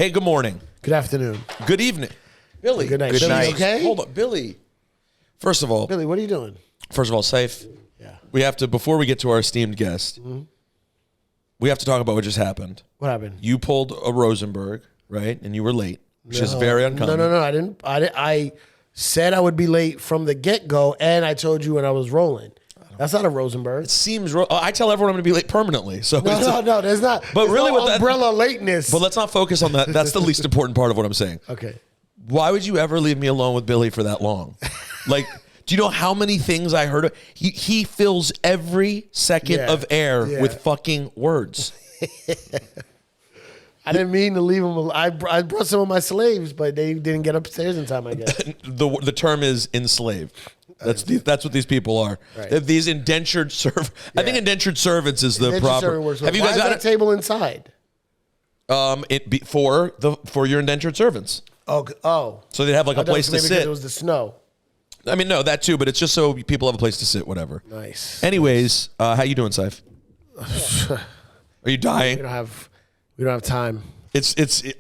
Hey, good morning. Good afternoon. Good evening. Billy. Good night. Good Billy, night. okay? Hold on, Billy. First of all, Billy, what are you doing? Cipha, we have to, before we get to our esteemed guest, we have to talk about what just happened. What happened? You pulled a Rosenberg, right? And you were late, which is very uncommon. No, I didn't. I said I would be late from the get-go, and I told you when I was rolling. That's not a Rosenberg. It seems, I tell everyone I'm going to be late permanently. So No, there's not. But there's really, no with umbrella lateness. But let's not focus on that. That's the least important part of what I'm saying. Okay. Why would you ever leave me alone with Billy for that long? Like, do you know how many things I heard? He fills every second of air with fucking words. I didn't mean to leave him. I brought some of my slaves, but they didn't get upstairs in time, I guess. The term is enslaved. That's what these people are. Right. They're these indentured servants. I think indentured servants is the proper. Have you guys got a table inside? For your indentured servants. Oh. So they have like a place to sit. It was the snow. I mean, no, that too, but it's just so people have a place to sit, whatever. Nice. Anyways, how you doing, Cipha? Are you dying? We don't have time.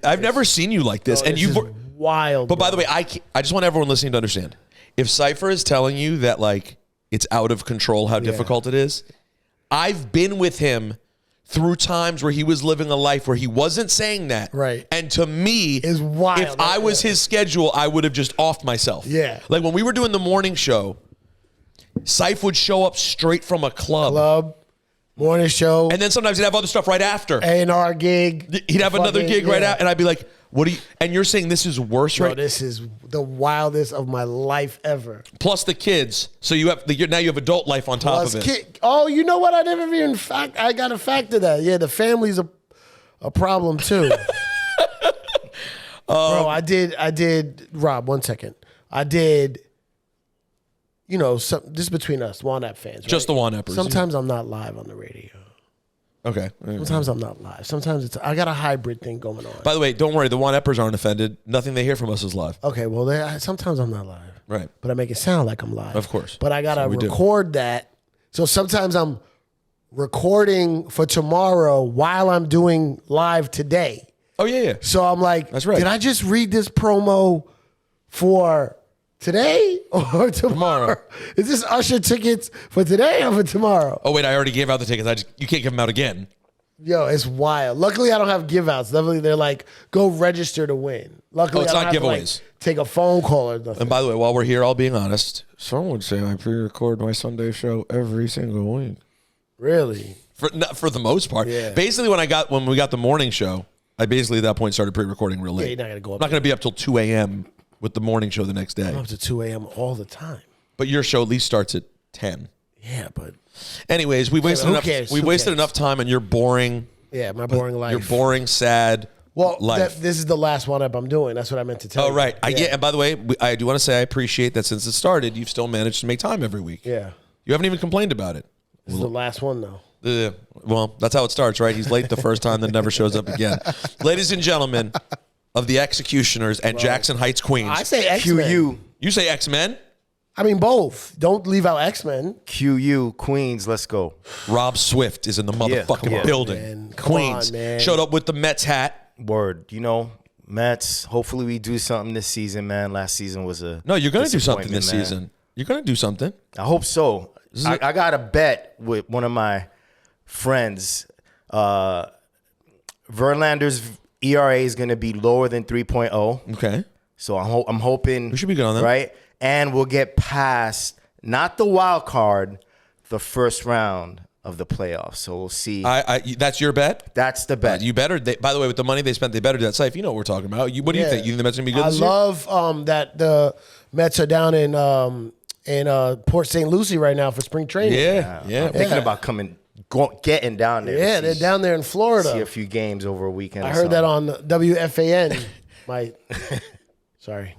I've never seen you like this, and you've wild. But by the way, I just want everyone listening to understand. If Cipha is telling you that like it's out of control how difficult it is, I've been with him through times where he was living a life where he wasn't saying that. Right. And to me, it's wild. If I was his schedule, I would have just offed myself. Yeah. Like when we were doing the morning show, Cipha would show up straight from a club. Morning show. And then sometimes he'd have other stuff right after. A&R gig. He'd have another gig right out. And I'd be like, what do you, and you're saying this is worse, right? No, this is the wildest of my life ever. Plus the kids. So you have, now you have adult life on top of it. Oh, you know what? I never even I got to factor that. Yeah, the family's a problem too. Bro, I did, Rob, 1 second. I did, just between us, Juan App fans. Right? Just the Juan Appers. Sometimes I'm not live on the radio. Okay. Sometimes I'm not live. Sometimes I got a hybrid thing going on. By the way, don't worry. The Juan Appers aren't offended. Nothing they hear from us is live. Okay, well, sometimes I'm not live. Right. But I make it sound like I'm live. Of course. But I got to record that. So sometimes I'm recording for tomorrow while I'm doing live today. Oh, yeah. So I'm like, that's right. Did I just read this promo for today or tomorrow? Is this Usher tickets for today or for tomorrow? Oh, wait, I already gave out the tickets. You can't give them out again. Yo, it's wild. Luckily, I don't have give outs. Luckily, they're like, go register to win. Luckily, it's I don't not have giveaways. To, take a phone call or nothing. And by the way, while we're here, all being honest, some would say I pre-record my Sunday show every single week. Really? For the most part. Yeah. Basically, when we got the morning show, I basically at that point started pre-recording real late. Yeah, you're not going to go up. I'm not going to be up till 2 a.m. with the morning show the next day. I'm up to 2 a.m. all the time. But your show at least starts at 10. Yeah, but... Anyways, we wasted enough time on your boring... Yeah, my boring life. Your boring, sad life. This is the last one up I'm doing. That's what I meant to tell you. Oh, right. And by the way, I do want to say I appreciate that since it started, you've still managed to make time every week. Yeah. You haven't even complained about it. This is the last one, though. Well, that's how it starts, right? He's late the first time, then never shows up again. Ladies and gentlemen of the X-Ecutioners and Jackson Heights, Queens. I say X-Men. QU. You say X-Men? I mean, both. Don't leave out X-Men. QU, Queens, let's go. Rob Swift is in the motherfucking building. Man. Queens. On, man. Showed up with the Mets hat. Word. Mets, hopefully we do something this season, man. Last season was a No, you're going to do something this season. You're going to do something. I hope so. I got a bet with one of my friends. Verlander's ERA is going to be lower than 3.0. Okay. So I'm hoping we should be good on that. Right? And we'll get past not the wild card, the first round of the playoffs. So we'll see. That's your bet? That's the bet. You better. By the way, with the money they spent, they better do that. Cipha, you know what we're talking about. What do you think? You think the Mets are going to be good this year? I love that the Mets are down in Port St. Lucie right now for spring training. Yeah. I'm thinking about getting down there. Yeah, they're down there in Florida. See a few games over a weekend. I heard that on WFAN. Sorry.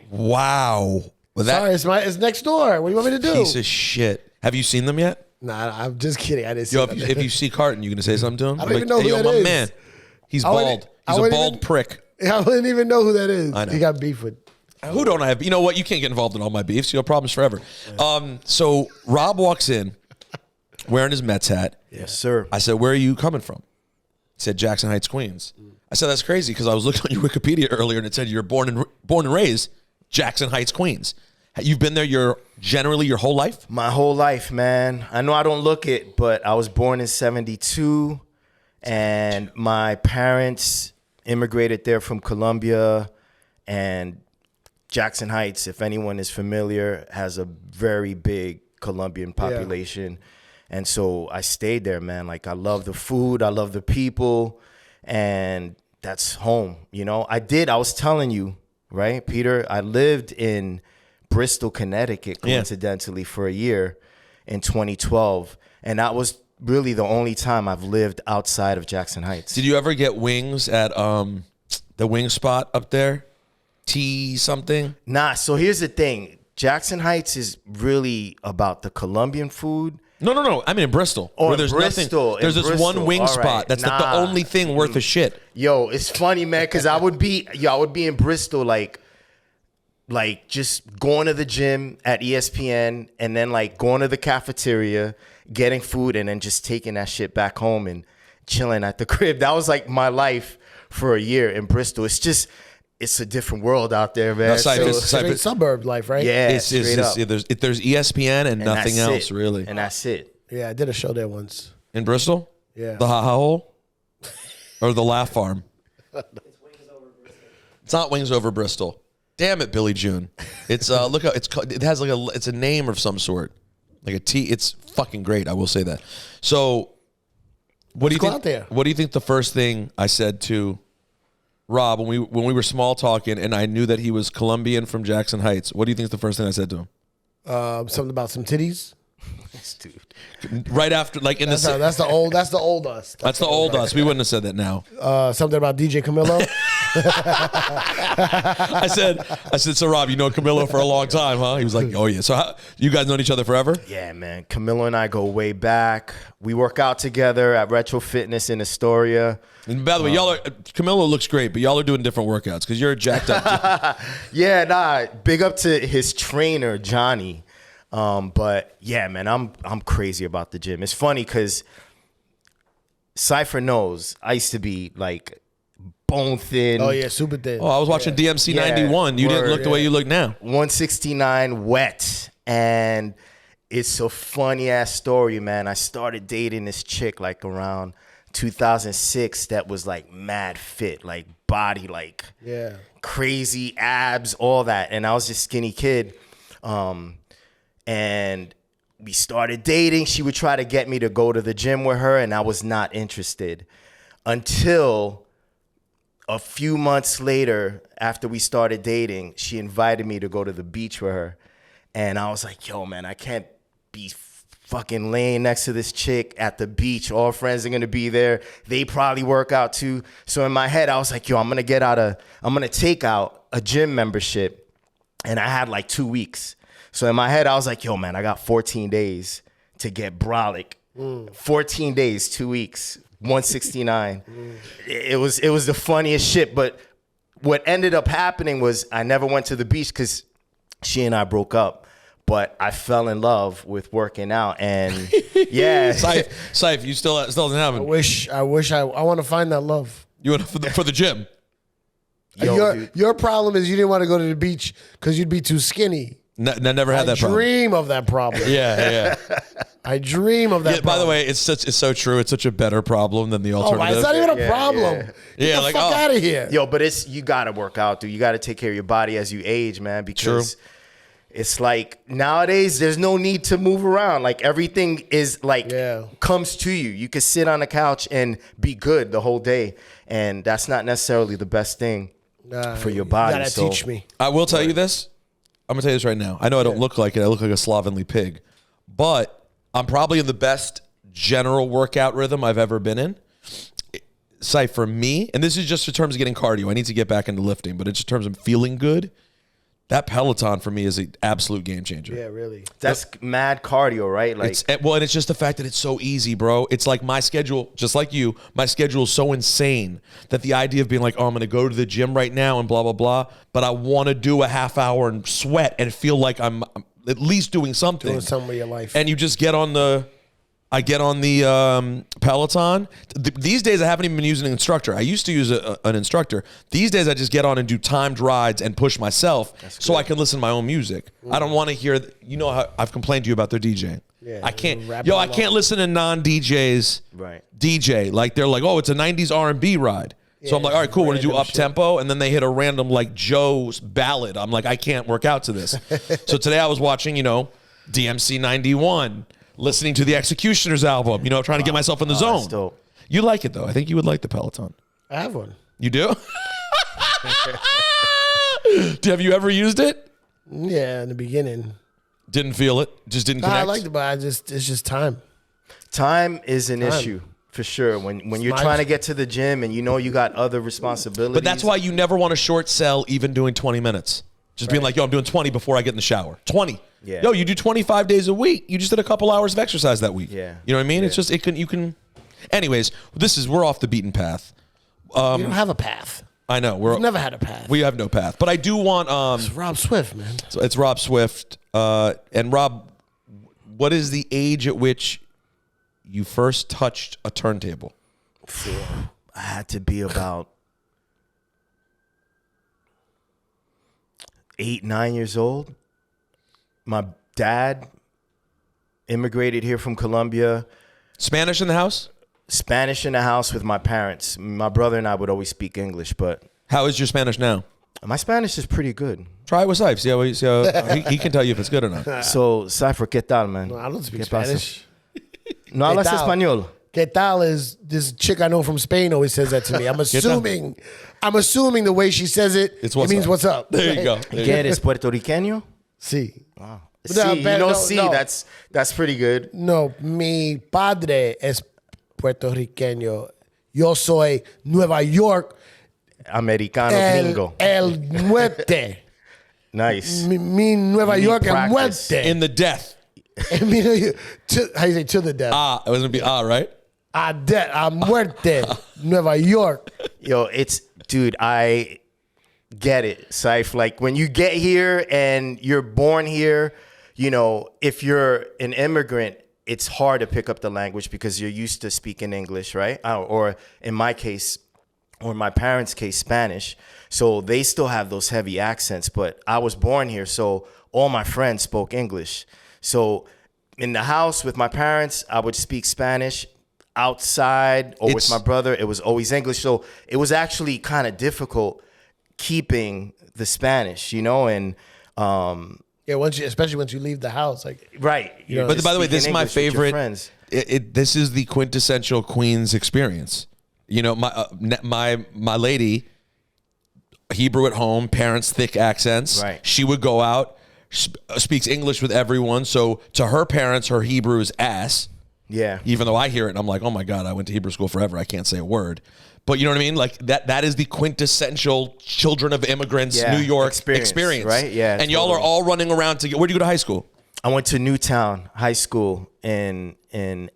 Wow. It's next door. What do you want me to do? Piece of shit. Have you seen them yet? Nah, I'm just kidding. I didn't see them. If you see Carton, you going to say something to him? I don't even know who that my is. Man. He's bald. He's a bald prick. I wouldn't even know who that is. I know. He got beef with. Who don't I have? You know what? You can't get involved in all my beefs. You have problems forever. Yeah. So Rob walks in wearing his Mets hat. Yes, sir. I said, where are you coming from? He said, Jackson Heights, Queens. I said, that's crazy because I was looking on your Wikipedia earlier and it said you're born and raised Jackson Heights, Queens. You've been there generally your whole life? My whole life, man. I know I don't look it, but I was born in 72 and my parents immigrated there from Colombia, and Jackson Heights, if anyone is familiar, has a very big Colombian population. And so I stayed there, man. Like, I love the food, I love the people, and that's home. You know, I was telling you, right, Peter, I lived in Bristol, Connecticut, coincidentally, for a year in 2012. And that was really the only time I've lived outside of Jackson Heights. Did you ever get wings at the wing spot up there? T something? Nah, so here's the thing. Jackson Heights is really about the Colombian food. No. I mean in Bristol. Oh, where there's Bristol, nothing. There's this Bristol. one wing All spot. right. That's like the only thing worth a shit. Yo, it's funny, man, because I would be in Bristol, like just going to the gym at ESPN and then like going to the cafeteria, getting food, and then just taking that shit back home and chilling at the crib. That was like my life for a year in Bristol. It's a different world out there, man. Straight suburb life, right? Yeah, There's ESPN and nothing that's else, it. really. And that's it. Yeah, I did a show there once. In Bristol? Yeah. The Ha Ha Hole? Or the Laugh Farm? It's not Wings Over Bristol. Damn it, Billy June. It's look how it has like it's a name of some sort. Like a T. It's fucking great, I will say that. So what do you think? Out there. What do you think the first thing I said to Rob when we were small talking and I knew that he was Colombian from Jackson Heights? What do you think is the first thing I said to him? Something about some titties. Dude. Right after, like in That's the old us. That's the old us. We wouldn't have said that now. Something about DJ Camilo. I said, so Rob, you know Camilo for a long time, huh? He was like, oh yeah. So you guys known each other forever? Yeah, man. Camilo and I go way back. We work out together at Retro Fitness in Astoria. And by the way, Camilo looks great, but y'all are doing different workouts because you're jacked up. Yeah, nah. Big up to his trainer, Johnny. But yeah, man, I'm crazy about the gym. It's funny because Cipha knows I used to be like bone thin. Oh yeah, super thin. Oh, I was watching DMC 91. You didn't look the way you look now. 169 wet. And it's a funny ass story, man. I started dating this chick like around 2006 that was like mad fit, like body, like crazy abs, all that. And I was just skinny kid. And we started dating. She would try to get me to go to the gym with her, and I was not interested until a few months later, after we started dating, she invited me to go to the beach with her. And I was like, yo, man, I can't be fucking laying next to this chick at the beach. All friends are going to be there. They probably work out too. So in my head, I was like, yo, I'm going to take out a gym membership. And I had like 2 weeks. So in my head, I was like, yo, man, I got 14 days to get brolic. 14 days, 2 weeks, 169. It was the funniest shit. But what ended up happening was I never went to the beach because she and I broke up. But I fell in love with working out. And yeah. Cipha, you still doesn't have it. I want to find that love. You want for the gym. Your problem is you didn't want to go to the beach because you'd be too skinny. Never had that problem. I dream of that problem. Yeah. I dream of that problem. By the way, it's so true. It's such a better problem than the alternative. It's not even a problem. Get the fuck out of here. Yo, but you got to work out, dude. You got to take care of your body as you age, man, because it's like nowadays there's no need to move around. Like everything is like comes to you. You can sit on the couch and be good the whole day, and that's not necessarily the best thing for your body. You got to teach me. I will tell you this. I'm going to tell you this right now. I know I don't look like it. I look like a slovenly pig. But I'm probably in the best general workout rhythm I've ever been in. Cipha, for me, and this is just in terms of getting cardio. I need to get back into lifting. But it's in terms of feeling good. That Peloton for me is an absolute game changer. Yeah, really. That's mad cardio, right? Like, and it's just the fact that it's so easy, bro. It's like my schedule, just like you, my schedule is so insane that the idea of being like, oh, I'm going to go to the gym right now and blah, blah, blah, but I want to do a half hour and sweat and feel like I'm at least doing something. Doing something with your life. And you just get on the I get on the Peloton. These days, I haven't even been using an instructor. I used to use an instructor. These days, I just get on and do timed rides and push myself so I can listen to my own music. I don't want to hear, you know how I've complained to you about their DJing. Yeah, I can't, I can't listen to non-DJs DJ. Like, they're like, oh, it's a 90s R&B ride. So I'm like, all right, cool. We're going to do up-tempo. And then they hit a random, like, Joe's ballad. I'm like, I can't work out to this. So today I was watching, DMC 91. Listening to the X-Ecutioners album, trying to get myself in the zone. You like it, though. I think you would like the Peloton. I have one. You do? Have you ever used it? Yeah, in the beginning. Didn't feel it? Just didn't connect? I liked it, but it's just time. Time is an issue, for sure. When you're trying to get to the gym and you got other responsibilities. But that's why you never want to short sell even doing 20 minutes. Just being like, yo, I'm doing 20 before I get in the shower. 20. Yeah. Yo, you do 25 days a week. You just did a couple hours of exercise that week. Yeah. You know what I mean? It's just, you can. Anyways, we're off the beaten path. You don't have a path. I know. We've never had a path. We have no path. But I do want. It's Rob Swift, man. So it's Rob Swift. And Rob, what is the age at which you first touched a turntable? I had to be about 8, 9 years old. My dad immigrated here from Colombia. Spanish in the house? Spanish in the house with my parents. My brother and I would always speak English, but how is your Spanish now? My Spanish is pretty good. Try it with Cipha. See how he can tell you if it's good or not. So, Cipha, ¿qué tal, man? No, I don't speak Spanish. No hablas español. ¿Qué tal is this chick I know from Spain always says that to me. I'm assuming the way she says it, it means what's up. There you go. ¿Qué eres, puertorriqueño? Sí. Wow. No, no. That's pretty good. No, mi padre es puertorriqueño. Yo soy Nueva York. Americano gringo. El muerte. Nice. Mi Nueva York el muerte. In the death. How you say to the death? It was going to be right? A muerte. Nueva York. Yo, dude, I get it, Cipha. Like, when you get here and you're born here, if you're an immigrant, it's hard to pick up the language because you're used to speaking English, right? Or in my case, or in my parents' case, Spanish. So they still have those heavy accents, but I was born here, so all my friends spoke English. So in the house with my parents, I would speak Spanish. Outside or with my brother, it was always English. So it was actually kind of difficult keeping the Spanish, and especially once you leave the house, like right. But by the way, this is my favorite. This is the quintessential Queens experience. My lady, Hebrew at home, parents thick accents. Right. She would go out, speaks English with everyone. So to her parents, her Hebrew is ass. Yeah. Even though I hear it and I'm like, oh my God, I went to Hebrew school forever. I can't say a word. But you know what I mean? Like that is the quintessential children of immigrants, New York experience. Right? Yeah. And y'all are all running around to where'd you go to high school? I went to Newtown High School in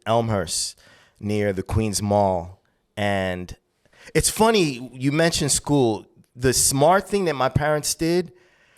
Elmhurst near the Queens Mall. And it's funny, you mentioned school. The smart thing that my parents did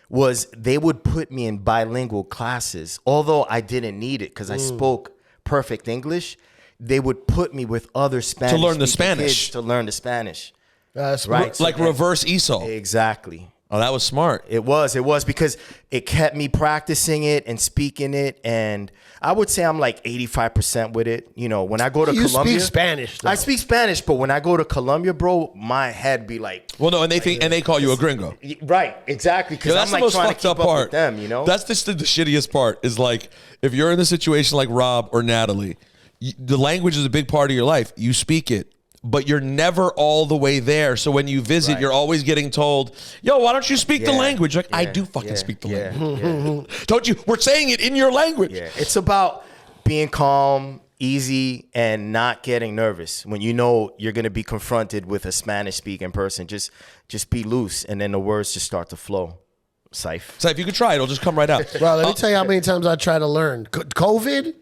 was they would put me in bilingual classes. Although I didn't need it because I spoke perfect English, they would put me with other Spanish to learn the Spanish. To learn the Spanish. Right. Like reverse ESOL. Exactly. Oh, that was smart. It was because it kept me practicing it and speaking it, and I would say I'm like 85% with it. When I go to Colombia, you speak Spanish. Though. I speak Spanish, but when I go to Colombia, bro, my head be like, well, no, and they call you a gringo, right? Exactly, because that's I'm the most trying fucked to keep up up part. With them, That's the shittiest part. Is like if you're in a situation like Rob or Natalie, the language is a big part of your life. You speak it. But you're never all the way there. So when you visit, you're always getting told, yo, why don't you speak the language? Like, I do fucking speak the language. Don't you? We're saying it in your language. Yeah. It's about being calm, easy, and not getting nervous. When you're going to be confronted with a Spanish-speaking person, just be loose, and then the words just start to flow. Cipha, you could try it. It'll just come right out. Bro, let me tell you how many times I tried to learn. COVID?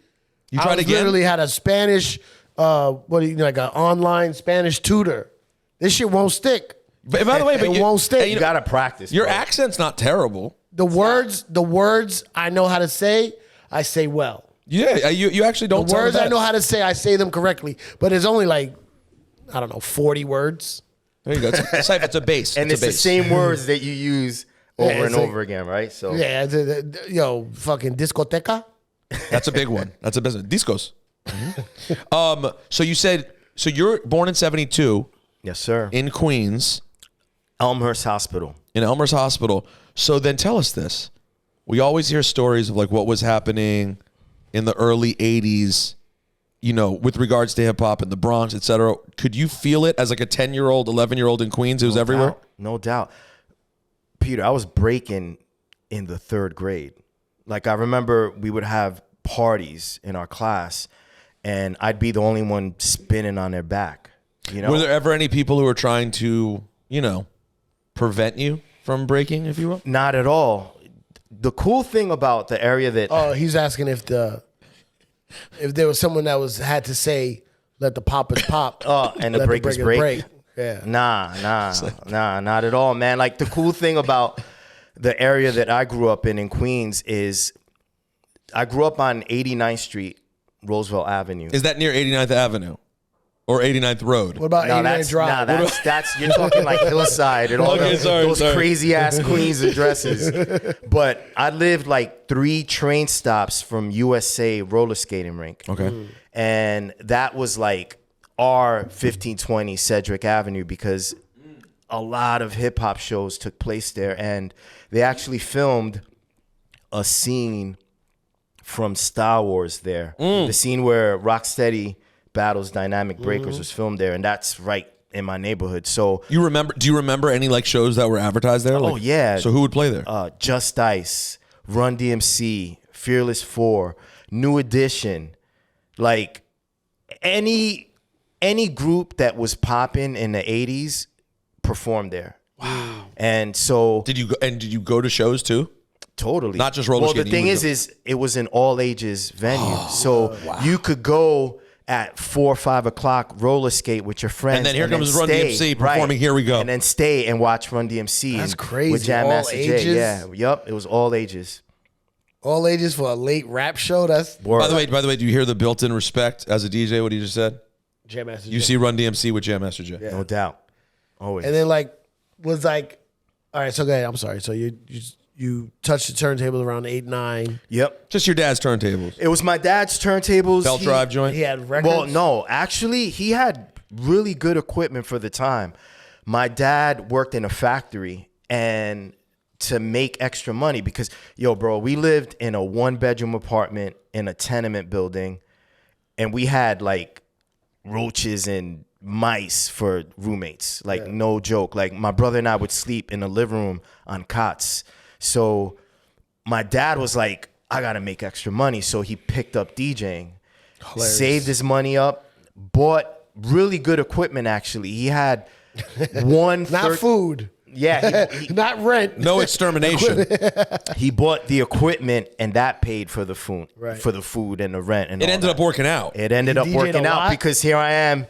You tried again? I literally had a Spanish... like an online Spanish tutor. This shit won't stick. But by the way, it won't stick. You gotta practice. Your bro. accent's not terrible. The words I know how to say, I say well. Yeah, you actually don't. The words I know how to say, I say them correctly, but it's only like, I don't know, 40 words. There you go. It's a base. And it's the same words that you use over and over again, right? So yeah, fucking discoteca. That's a big one. That's a business. Discos. So you said, so you're born in 72. Yes, sir. In Queens. Elmhurst Hospital. In Elmhurst Hospital. So then tell us this. We always hear stories of like what was happening in the early 80s, you know, with regards to hip hop in the Bronx, et cetera. Could you feel it as like a 10-year-old, 11-year-old in Queens? It was everywhere? No doubt. Peter, I was breaking in the 3rd grade. Like, I remember we would have parties in our class, and I'd be the only one spinning on their back. You know? Were there ever any people who were trying to, you know, prevent you from breaking, if you will? Not at all. The cool thing about the area that... Oh, he's asking if there was someone that had to say, let the poppers pop. And the breakers break. Yeah. Nah, not at all, man. Like, the cool thing about the area that I grew up in Queens is I grew up on 89th Street, Roosevelt Avenue. Is that near 89th Avenue or 89th Road? What about 89th Drive? That's you're talking like Hillside and all those crazy ass Queens addresses. But I lived like 3 train stops from USA roller skating rink. Okay. And that was like our 1520 Cedric Avenue because a lot of hip hop shows took place there, and they actually filmed a scene from Star Wars there. The scene where Rocksteady battles Dynamic Breakers was filmed there, and that's right in my neighborhood. So do you remember any like shows that were advertised there? Oh, yeah. So who would play there? Just Ice, Run DMC, Fearless 4, New Edition, like any group that was popping in the 80s performed there. Wow. And so did you go to shows too? Totally. Not just roller skating. Well, the thing is it was an all ages venue. So you could go at 4 or 5 o'clock, roller skate with your friends. And then here comes Run DMC performing Here We Go. And then stay and watch Run DMC. That's crazy. With Jam All Master ages? Jay. Yeah. Yup. It was all ages. All ages for a late rap show? That's By the way, do you hear the built-in respect as a DJ, what he just said? Jam Master Jay. You see Run DMC with Jam Master Jay. Yeah. No doubt. Always. And then all right, so go ahead. I'm sorry. So you touched the turntable around 8, 9. Yep. Just your dad's turntables. It was my dad's turntables. Belt drive joint? He had records? Well, no. Actually, he had really good equipment for the time. My dad worked in a factory and to make extra money because, bro, we lived in a 1-bedroom apartment in a tenement building, and we had like roaches and mice for roommates. Like, no joke. Like, my brother and I would sleep in the living room on cots. So my dad was like, I got to make extra money. So he picked up DJing, saved his money up, bought really good equipment, actually. He had one... Not food. Yeah. Not rent. No extermination. He bought the equipment, and that paid for the food, for the food and the rent. And it ended up working out. It ended up working out because here I am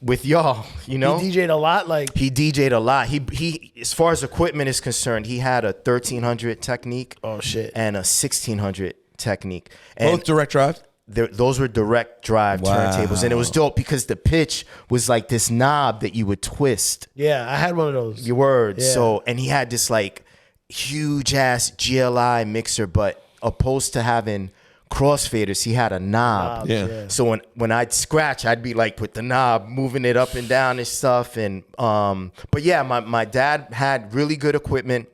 with y'all, you know. He DJ'd a lot? He DJ'd a lot. He as far as equipment is concerned, he had a 1300 Technique. Oh, shit. And a 1600 Technique. And both direct drive? Those were direct drive turntables. And it was dope because the pitch was like this knob that you would twist. Yeah, I had one of those. Your word. Yeah. So, and he had this like huge ass GLI mixer, but opposed to having crossfaders, he had a knob. Yeah. So when I'd scratch, I'd be like with the knob, moving it up and down and stuff. And but yeah, my dad had really good equipment.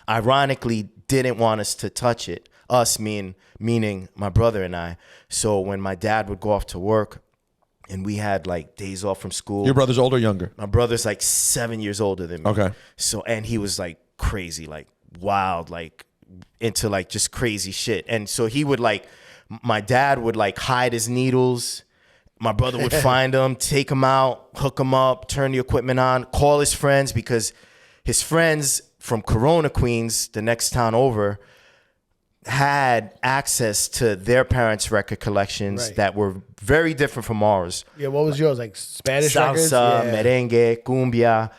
Ironically, didn't want us to touch it. Us meaning my brother and I. So when my dad would go off to work and we had like days off from school. Your brother's older or younger? My brother's like 7 years older than me. Okay. So, and he was like crazy, like wild, like into like just crazy shit. And so he would like, my dad would like hide his needles. My brother would find them, take them out, hook them up, turn the equipment on, call his friends because his friends from Corona, Queens, the next town over, had access to their parents' record collections that were very different from ours. Yeah, what was yours? Like Spanish records? Salsa, merengue, cumbia.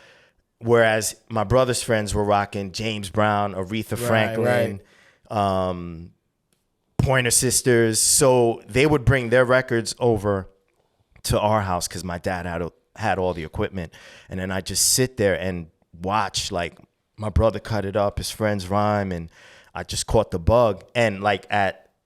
Whereas my brother's friends were rocking James Brown, Aretha Franklin, Pointer Sisters. So they would bring their records over to our house because my dad had all the equipment. And then I just sit there and watch, like, my brother cut it up, his friends rhyme, and I just caught the bug. And like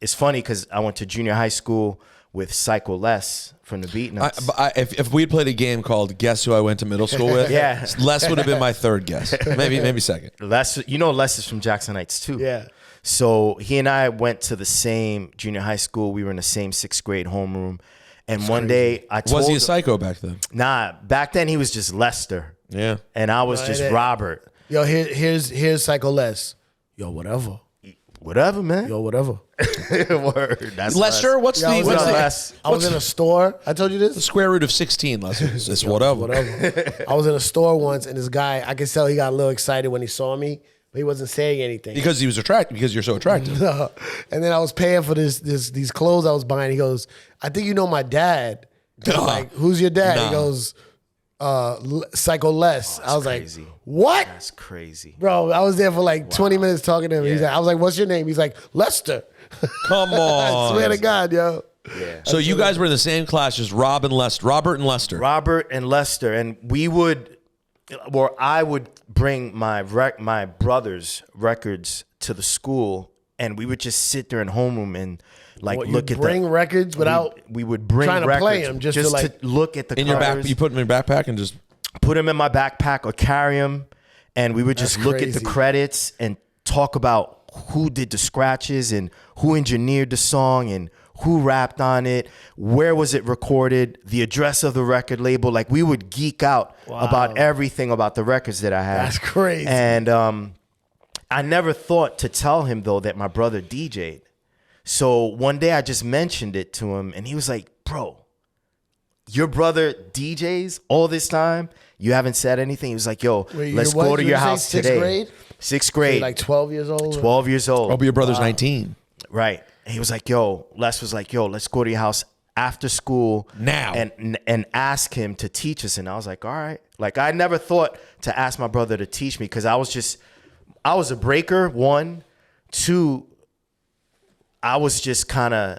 it's funny because I went to junior high school with Psycho Les from the Beatnuts. If we had played a game called Guess Who I Went to Middle School with, Yeah. Les would have been my third guess. Maybe second. Les is from Jackson Heights too. Yeah. So he and I went to the same junior high school. We were in the same 6th grade homeroom. And one day I told Was he a him, psycho back then? nah, back then he was just Lester. Yeah. And I was just Robert. Yo, here's Psycho Les. Yo, whatever. Whatever, man. Yo, whatever. Word. That's Lester, what's Yo, I the was in a- Les? I was in a store. I told you this? the square root of 16? Lester? It's whatever. Whatever. I was in a store once, and this guy, I could tell he got a little excited when he saw me, but he wasn't saying anything. Because he was attractive. Because you're so attractive. And then I was paying for these clothes I was buying. He goes, I think you know my dad. I'm like, who's your dad? Nah. He goes, Psycho Les. I was crazy. like, what? That's crazy. Bro, I was there for like 20 minutes talking to him. He's like, I was like, what's your name? He's like, Lester. Come on. I swear to God, yo. Yeah. So you guys were in the same class as Robert and Lester. Robert and Lester, and I would bring my brother's records to the school, and we would just sit there in homeroom and like What, look you at bring records without we would bring trying to records play 'em just to, like- look at the in your back. covers, You put them in your backpack and just. put them in my backpack or carry them, and we would just That's look at the crazy. credits and talk about who did the scratches and who engineered the song and who rapped on it, where was it recorded, the address of the record label. Like, we would geek out about everything about the records that I had. That's crazy. And I never thought to tell him, though, that my brother DJ'd. So one day I just mentioned it to him, and he was like, bro, your brother DJs all this time? You haven't said anything? He was like, yo, Wait, let's what? go to You your were saying house sixth today. grade? 6th You're grade. like 12 years old? 12 years old. Oh, but your brother's 19. Right. And he was like, yo, Les was like, yo, let's go to your house after school Now. and ask him to teach us. And I was like, all right. Like, I never thought to ask my brother to teach me because I was a breaker, 1. 2, I was just kind of,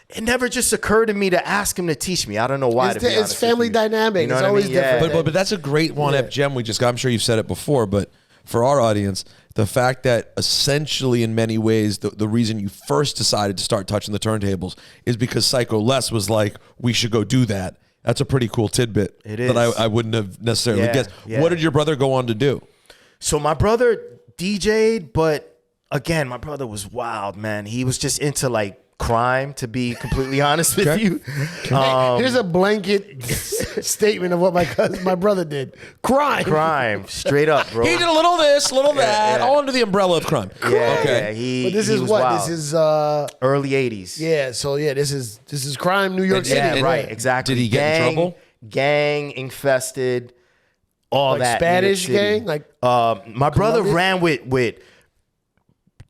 it never just occurred to me to ask him to teach me. I don't know why. It's family dynamic. You know It's what I always mean? Yeah. different. But that's a great one-up gem we just got. I'm sure you've said it before, but for our audience, the fact that essentially in many ways the reason you first decided to start touching the turntables is because Psycho Les was like, we should go do that. That's a pretty cool tidbit. It is. That I wouldn't have necessarily Yeah, guessed. yeah. What did your brother go on to do? So my brother DJ'd, but again, my brother was wild, man. He was just into like crime, to be completely honest with you. Here's a blanket statement of what my brother did. Crime, straight up, bro. He did a little this, a little that, yeah. all under the umbrella of crime. Yeah, Okay. yeah. But this he is was what? wild. This is early 80s. yeah, so yeah, this is crime, New York City. Yeah, And- right, exactly. Did he get in trouble? Gang infested, all Like that. Spanish New York City. gang? Like my brother Colombia? ran with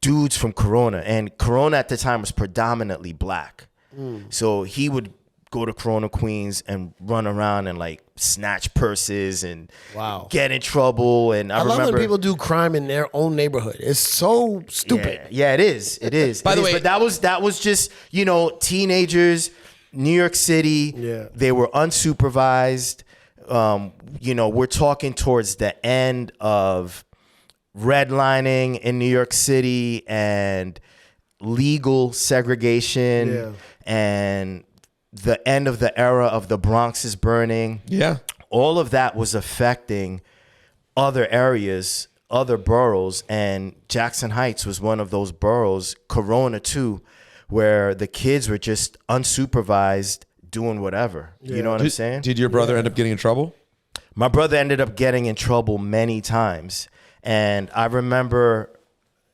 dudes from Corona, and Corona at the time was predominantly black. So he would go to Corona, Queens, and run around and like snatch purses and Wow. get in trouble. And I I love remember when people do crime in their own neighborhood. It's so stupid. Yeah, it is. It is. By the way- but that was just, teenagers, New York City. Yeah. They were unsupervised. We're talking towards the end of redlining in New York City and legal segregation Yeah. and the end of the era of the Bronx is burning. Yeah. All of that was affecting other areas, other boroughs, and Jackson Heights was one of those boroughs, Corona too, where the kids were just unsupervised doing whatever. You know what I'm saying? Did your brother end up getting in trouble? My brother ended up getting in trouble many times. And I remember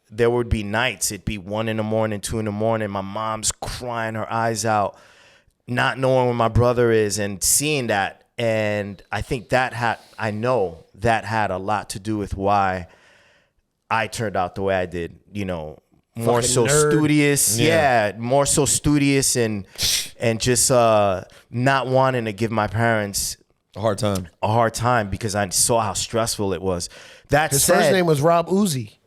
there would be nights, it'd be 1 a.m, 2 a.m, my mom's crying her eyes out, not knowing where my brother is and seeing that. And I think I know that had a lot to do with why I turned out the way I did, more Fucking so nerd. studious. Yeah. Yeah, more so studious and just not wanting to give my parents A hard time. a hard time because I saw how stressful it was. That His said, first name was Rob Uzi.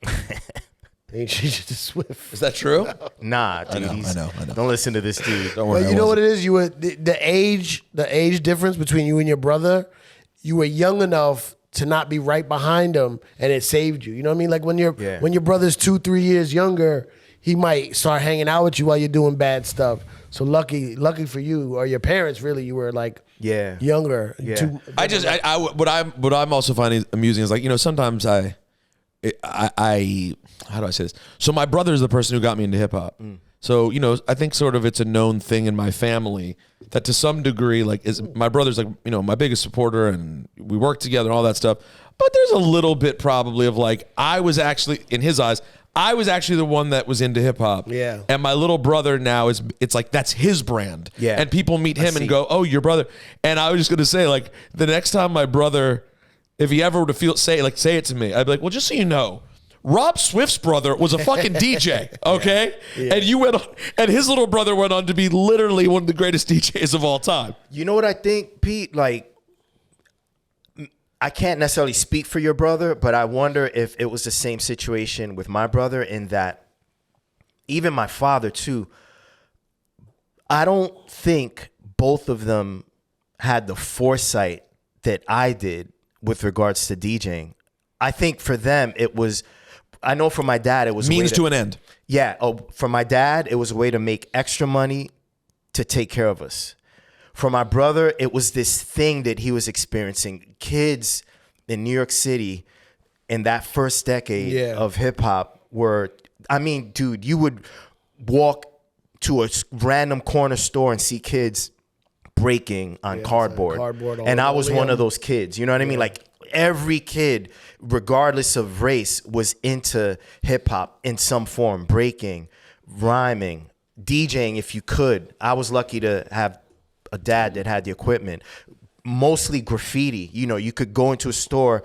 They changed it to Swift. Is that true? Nah, dude. I know. Don't listen to this dude. Don't worry. But you know what it is? You were the age difference between you and your brother. You were young enough to not be right behind him, and it saved you. You know what I mean? Like when your brother's 2-3 years younger, he might start hanging out with you while you're doing bad stuff. So lucky for you or your parents. Really, you were like younger. Yeah. What I'm also finding amusing is like, you know, sometimes I how do I say this? So my brother is the person who got me into hip hop. So, you know, I think sort of it's a known thing in my family that to some degree, like, is my brother's like, you know, my biggest supporter and we work together and all that stuff. But there's a little bit probably of like, I was actually, in his eyes, I was actually the one that was into hip hop. Yeah. And my little brother now it's like, that's his brand. Yeah. And people meet him and go, oh, your brother. And I was just going to say, like, the next time my brother, if he ever were to say it to me, I'd be like, well, just so you know, Rob Swift's brother was a fucking DJ, okay? Yeah. And you went on, and his little brother went on to be literally one of the greatest DJs of all time. You know what I think, Pete? Like, I can't necessarily speak for your brother, but I wonder if it was the same situation with my brother in that even my father too, I don't think both of them had the foresight that I did with regards to DJing. I think for them, it was, I know for my dad, it was means to an end. Yeah. Oh, for my dad, it was a way to make extra money to take care of us. For my brother, it was this thing that he was experiencing. Kids in New York City in that first decade of hip hop were, I mean, dude, you would walk to a random corner store and see kids breaking on cardboard. And I was one of those kids. You know what I mean? Like, every kid, regardless of race, was into hip hop in some form, breaking, rhyming, DJing if you could. I was lucky to have a dad that had the equipment. Mostly graffiti. You know, you could go into a store,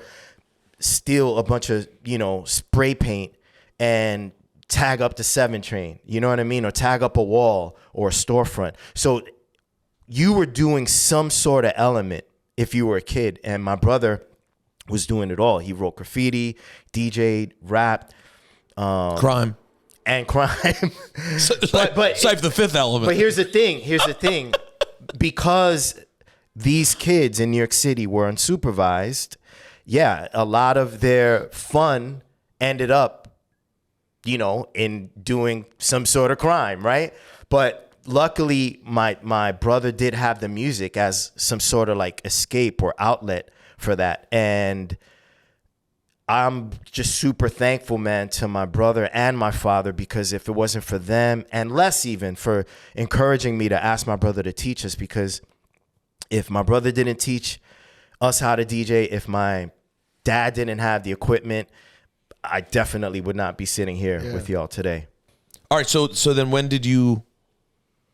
steal a bunch of, you know, spray paint and tag up the 7 train. You know what I mean? Or tag up a wall or a storefront. So you were doing some sort of element if you were a kid. And my brother was doing it all. He wrote graffiti, DJ'd, rapped, crime. But Cipha the fifth element. But here's the thing. Because these kids in New York City were unsupervised, a lot of their fun ended up, you know, in doing some sort of crime, right? But luckily, my brother did have the music as some sort of like escape or outlet for that. And I'm just super thankful, man, to my brother and my father, because if it wasn't for them, and less even for encouraging me to ask my brother to teach us, because if my brother didn't teach us how to DJ, if my dad didn't have the equipment, I definitely would not be sitting here with y'all today. All right, so then when did you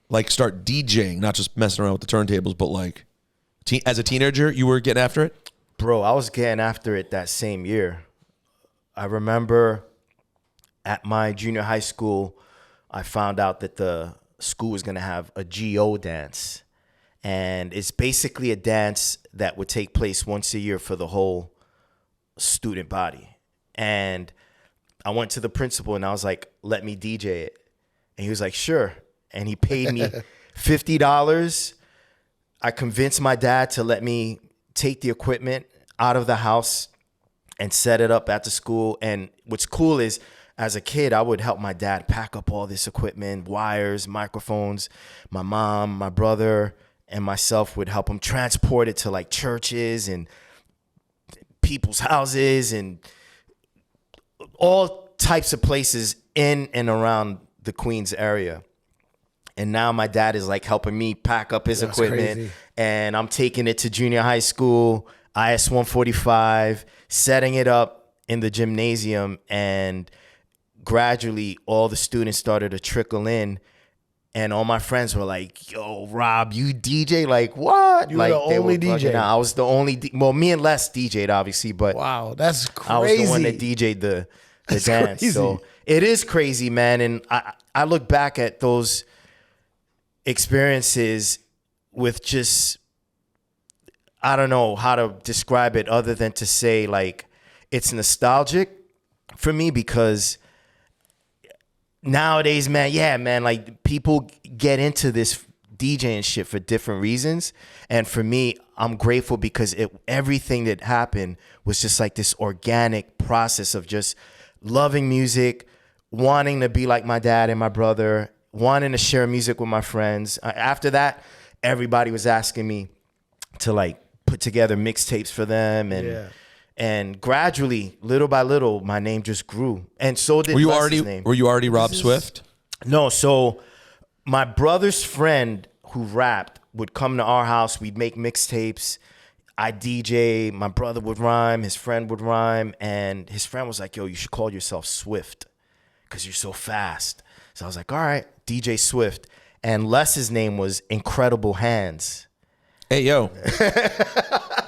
like start DJing, not just messing around with the turntables, but like as a teenager, you were getting after it? Bro, I was getting after it that same year. I remember at my junior high school, I found out that the school was going to have a GO dance. And it's basically a dance that would take place once a year for the whole student body. And I went to the principal and I was like, let me DJ it. And he was like, sure. And he paid me $50. I convinced my dad to let me take the equipment out of the house and set it up at the school. And what's cool is, as a kid, I would help my dad pack up all this equipment, wires, microphones. My mom, my brother, and myself would help him transport it to like churches and people's houses and all types of places in and around the Queens area. And now my dad is like helping me pack up his equipment. Crazy. And I'm taking it to junior high school, IS 145, setting it up in the gymnasium. And gradually all the students started to trickle in. And all my friends were like, yo, Rob, you DJ? Like, what? You were the only DJ? I was the only, well, me and Les DJ'd, obviously, but wow, that's crazy. I was the one that DJ'd the dance. Crazy. So it is crazy, man. And I look back at those experiences with just, I don't know how to describe it other than to say, like, it's nostalgic for me because nowadays, man, yeah, man, like people get into this DJing shit for different reasons. And for me, I'm grateful because everything that happened was just like this organic process of just loving music, wanting to be like my dad and my brother, wanting to share music with my friends. After that, everybody was asking me to like put together mixtapes for them, and gradually, little by little, my name just grew, and so did Les's name. Were you already Rob Swift? No, so my brother's friend who rapped would come to our house. We'd make mixtapes. I'd DJ. My brother would rhyme. His friend would rhyme, and his friend was like, "Yo, you should call yourself Swift because you're so fast." So I was like, "All right, DJ Swift." And Les's name was Incredible Hands. Hey, yo.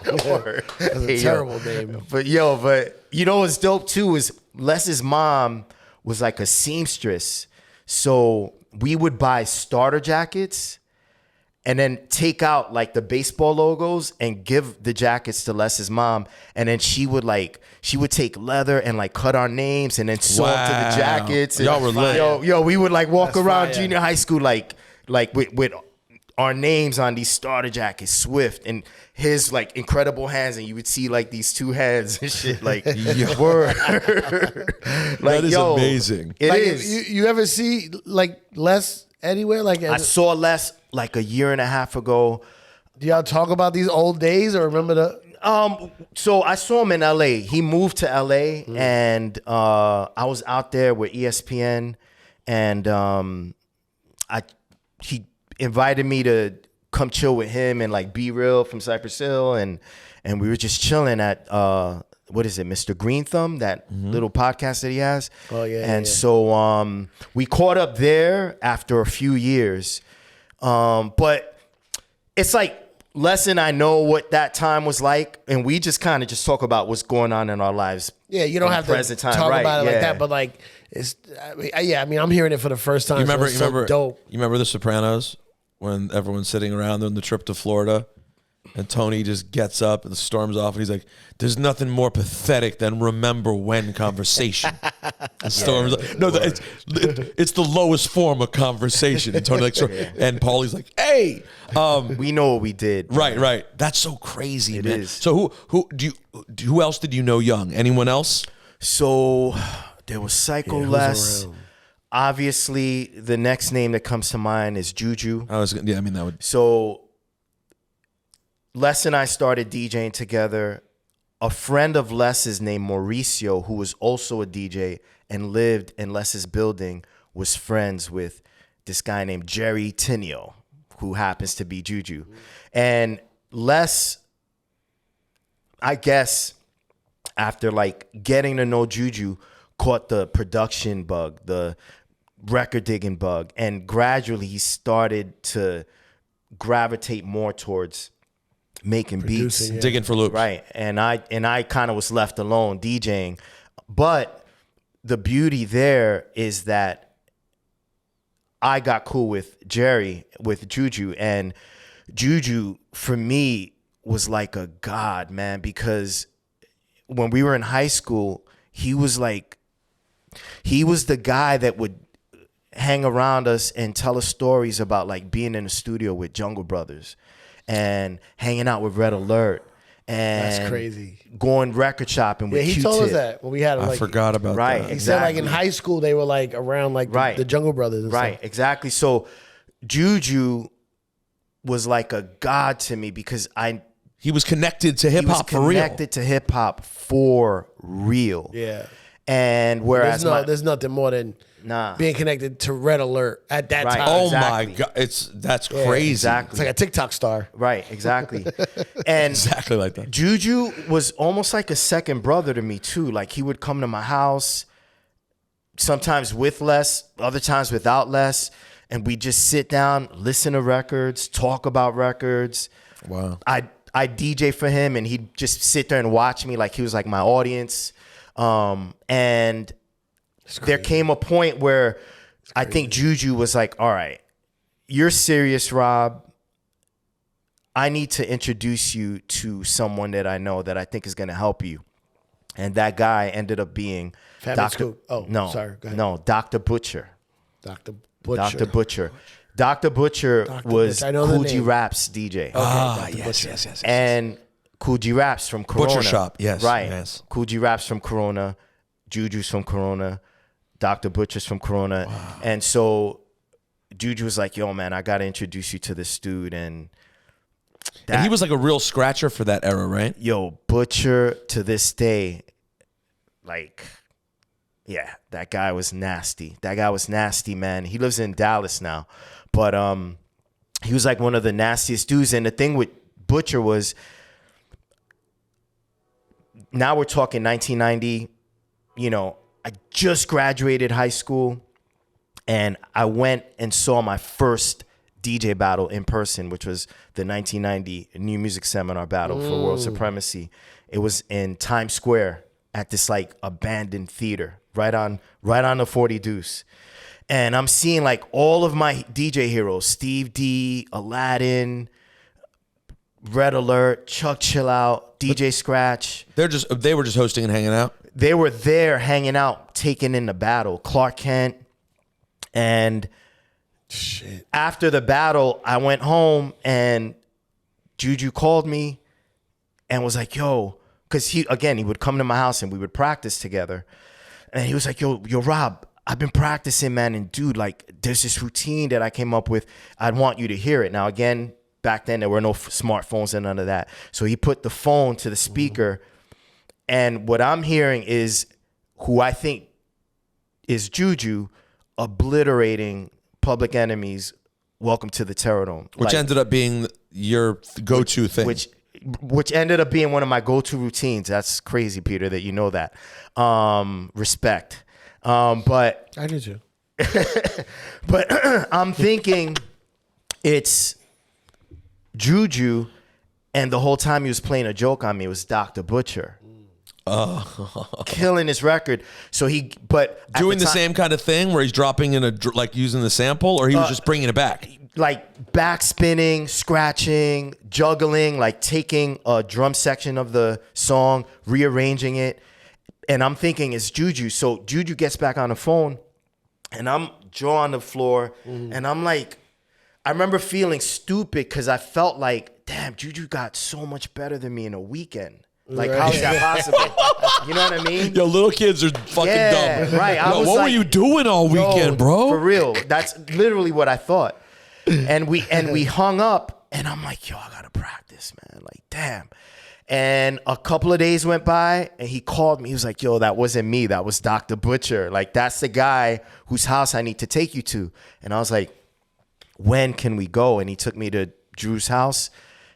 That's a terrible name. But you know what's dope too is Les's mom was like a seamstress. So we would buy starter jackets and then take out like the baseball logos and give the jackets to Les's mom. And then she would take leather and like cut our names and then sew up to the jackets. Y'all were lit. Yo, we would like walk around fire. junior high school like with our names on these starter jackets, Swift, and his like Incredible Hands, and you would see like these two heads and shit. Like, word. That is amazing. It Like, is. You ever see like Les anywhere? Like, I saw Les like a year and a half ago. do y'all talk about these old days or remember the? So I saw him in LA. He moved to LA, and I was out there with ESPN, and he invited me to come chill with him and like Be Real from Cypress Hill, and we were just chilling at what is it, Mr. Green Thumb, that little podcast that he has. Oh, yeah, And yeah. so we caught up there after a few years, but it's like Les and I know what that time was like, and we just kind of just talk about what's going on in our lives. Yeah, you don't in have the to present time. talk Right, about it like yeah. that, but like it's. I mean, I'm hearing it for the first time. You remember, so it's so dope. You remember The Sopranos when everyone's sitting around on the trip to Florida, and Tony just gets up and storms off, and he's like, "There's nothing more pathetic than remember when conversation." And storms. No, it's the lowest form of conversation. And Tony and Paulie's like, "Hey, We know what we did. right. That's so crazy, man." is. So who else did you know young? Anyone else? So there was Psycho who's Les. around? Obviously, the next name that comes to mind is Juju. That would. So Les and I started DJing together. A friend of Les's named Mauricio, who was also a DJ and lived in Les's building, was friends with this guy named Jerry Tinio, who happens to be Juju. And Les, I guess, after like getting to know Juju, caught the production bug, the record digging bug, and gradually he started to gravitate more towards making beats, Producing, yeah. Digging for loops. right? And I kind of was left alone DJing, but the beauty there is that I got cool with Juju, and Juju for me was like a god, man, because when we were in high school, he was the guy that would hang around us and tell us stories about like being in the studio with Jungle Brothers and hanging out with Red Alert and That's crazy. going record shopping with Yeah, he Q-Tip. told us that when we had him. I Like, forgot about Right, that. He said like in exactly. high school they were like around like Right. the Jungle Brothers. And Right, stuff. exactly. So Juju was like a god to me because He was connected to hip hop for real. connected to hip hop for real. Yeah. And whereas There's nothing more than being connected to Red Alert at that Right. time. Oh Exactly. my god, that's crazy. exactly. It's like a TikTok star. Right, exactly. And Exactly like that. Juju was almost like a second brother to me too. Like he would come to my house, sometimes with Les, other times without Les, and we just sit down, listen to records, talk about records. Wow. I DJ for him, and he'd just sit there and watch me like he was like my audience. And there came a point where I think Juju was like, "All right, you're serious, Rob. I need to introduce you to someone that I know that I think is going to help you." And that guy ended up being Fat Man Dr. Scoop. Oh, no, sorry. Go ahead. no, Dr. Butcher. Dr. Butcher. Dr. Butcher. Dr. Butcher was I know the Cool G name. Rap's DJ. Yes. And Cool G Raps from Corona. Butcher Shop, yes. Right. Yes. Cool G Raps from Corona. Juju's from Corona. Dr. Butcher's from Corona. Wow. And so Juju was like, yo, man, I got to introduce you to this dude. And he was like a real scratcher for that era, right? Yo, Butcher to this day, like, yeah, that guy was nasty. That guy was nasty, man. He lives in Dallas now. But he was like one of the nastiest dudes. And the thing with Butcher was, now we're talking 1990, you know, I just graduated high school and I went and saw my first DJ battle in person, which was the 1990 New Music Seminar Battle for World Supremacy. It was in Times Square at this like abandoned theater right on the 40 Deuce. And I'm seeing like all of my DJ heroes, Steve D, Aladdin, Red Alert, Chuck Chill Out, DJ Scratch. They were just hosting and hanging out. They were there hanging out, taking in the battle. Clark Kent. And after the battle, I went home and Juju called me and was like, yo, because he would come to my house and we would practice together. And he was like, yo, Rob, I've been practicing, man. And dude, like, there's this routine that I came up with. I'd want you to hear it. Now, again, back then there were no smartphones and none of that. So he put the phone to the speaker. And what I'm hearing is who I think is Juju obliterating Public Enemy's Welcome to the Terror Dome. Which ended up being your go-to thing. Which ended up being one of my go-to routines. That's crazy, Peter, that you know that. Respect. But I did too. But I'm thinking it's Juju, and the whole time he was playing a joke on me, it was Dr. Butcher. Killing his record. So doing the same kind of thing where he's dropping in like using the sample, or he was just bringing it back? Like back spinning, scratching, juggling, like taking a drum section of the song, rearranging it. And I'm thinking it's Juju. So Juju gets back on the phone and I'm jaw on the floor. And I'm like, I remember feeling stupid because I felt like, damn, Juju got so much better than me in a weekend. Like, right. How is that possible? You know what I mean? Yo, little kids are fucking dumb. Right. What were you doing all weekend, bro? For real. That's literally what I thought. And we hung up and I'm like, yo, I gotta practice, man. Like, damn. And a couple of days went by and he called me. He was like, yo, that wasn't me. That was Dr. Butcher. Like, that's the guy whose house I need to take you to. And I was like, when can we go? And he took me to Drew's house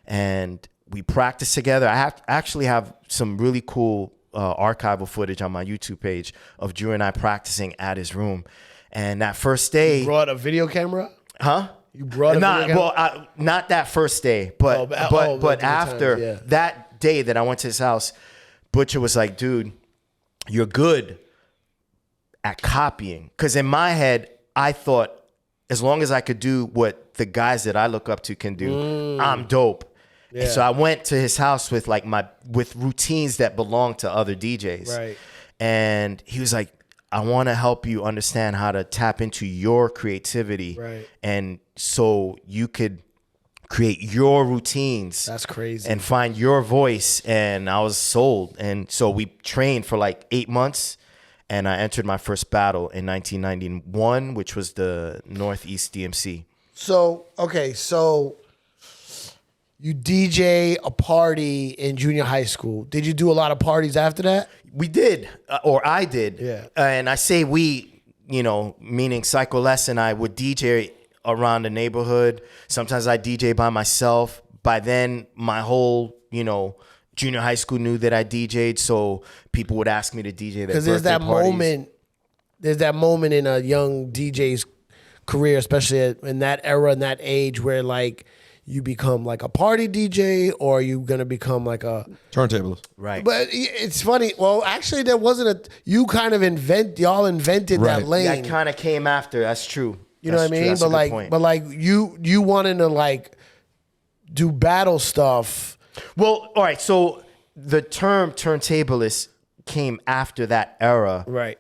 and we practiced together. I actually have some really cool archival footage on my YouTube page of Drew and I practicing at his room. And that first day... You brought a video camera? Huh? You brought a video camera? Well, not that first day, but after that day that I went to his house, Butcher was like, dude, you're good at copying. Because in my head, I thought as long as I could do what the guys that I look up to can do, I'm dope. Yeah. So I went to his house with with routines that belong to other DJs. Right. And he was like, I want to help you understand how to tap into your creativity. Right. And so you could create your routines. That's crazy. And find your voice. And I was sold. And so we trained for like 8 months. And I entered my first battle in 1991, which was the Northeast DMC. So you DJ a party in junior high school. Did you do a lot of parties after that? We did, or I did. Yeah. And I say we, meaning Psycho Les and I would DJ around the neighborhood. Sometimes I DJ by myself. By then, my whole, junior high school knew that I DJ'd, so people would ask me to DJ their birthday parties. Because there's that moment in a young DJ's career, especially in that era and that age, where like you become like a party DJ or you gonna become like a turntablist. Right. But it's funny. Well, actually, there wasn't y'all invented that lane. That kind of came after. That's true. You know what I mean? But like you wanting to like do battle stuff. Well, all right. So the term turntablist came after that era. Right.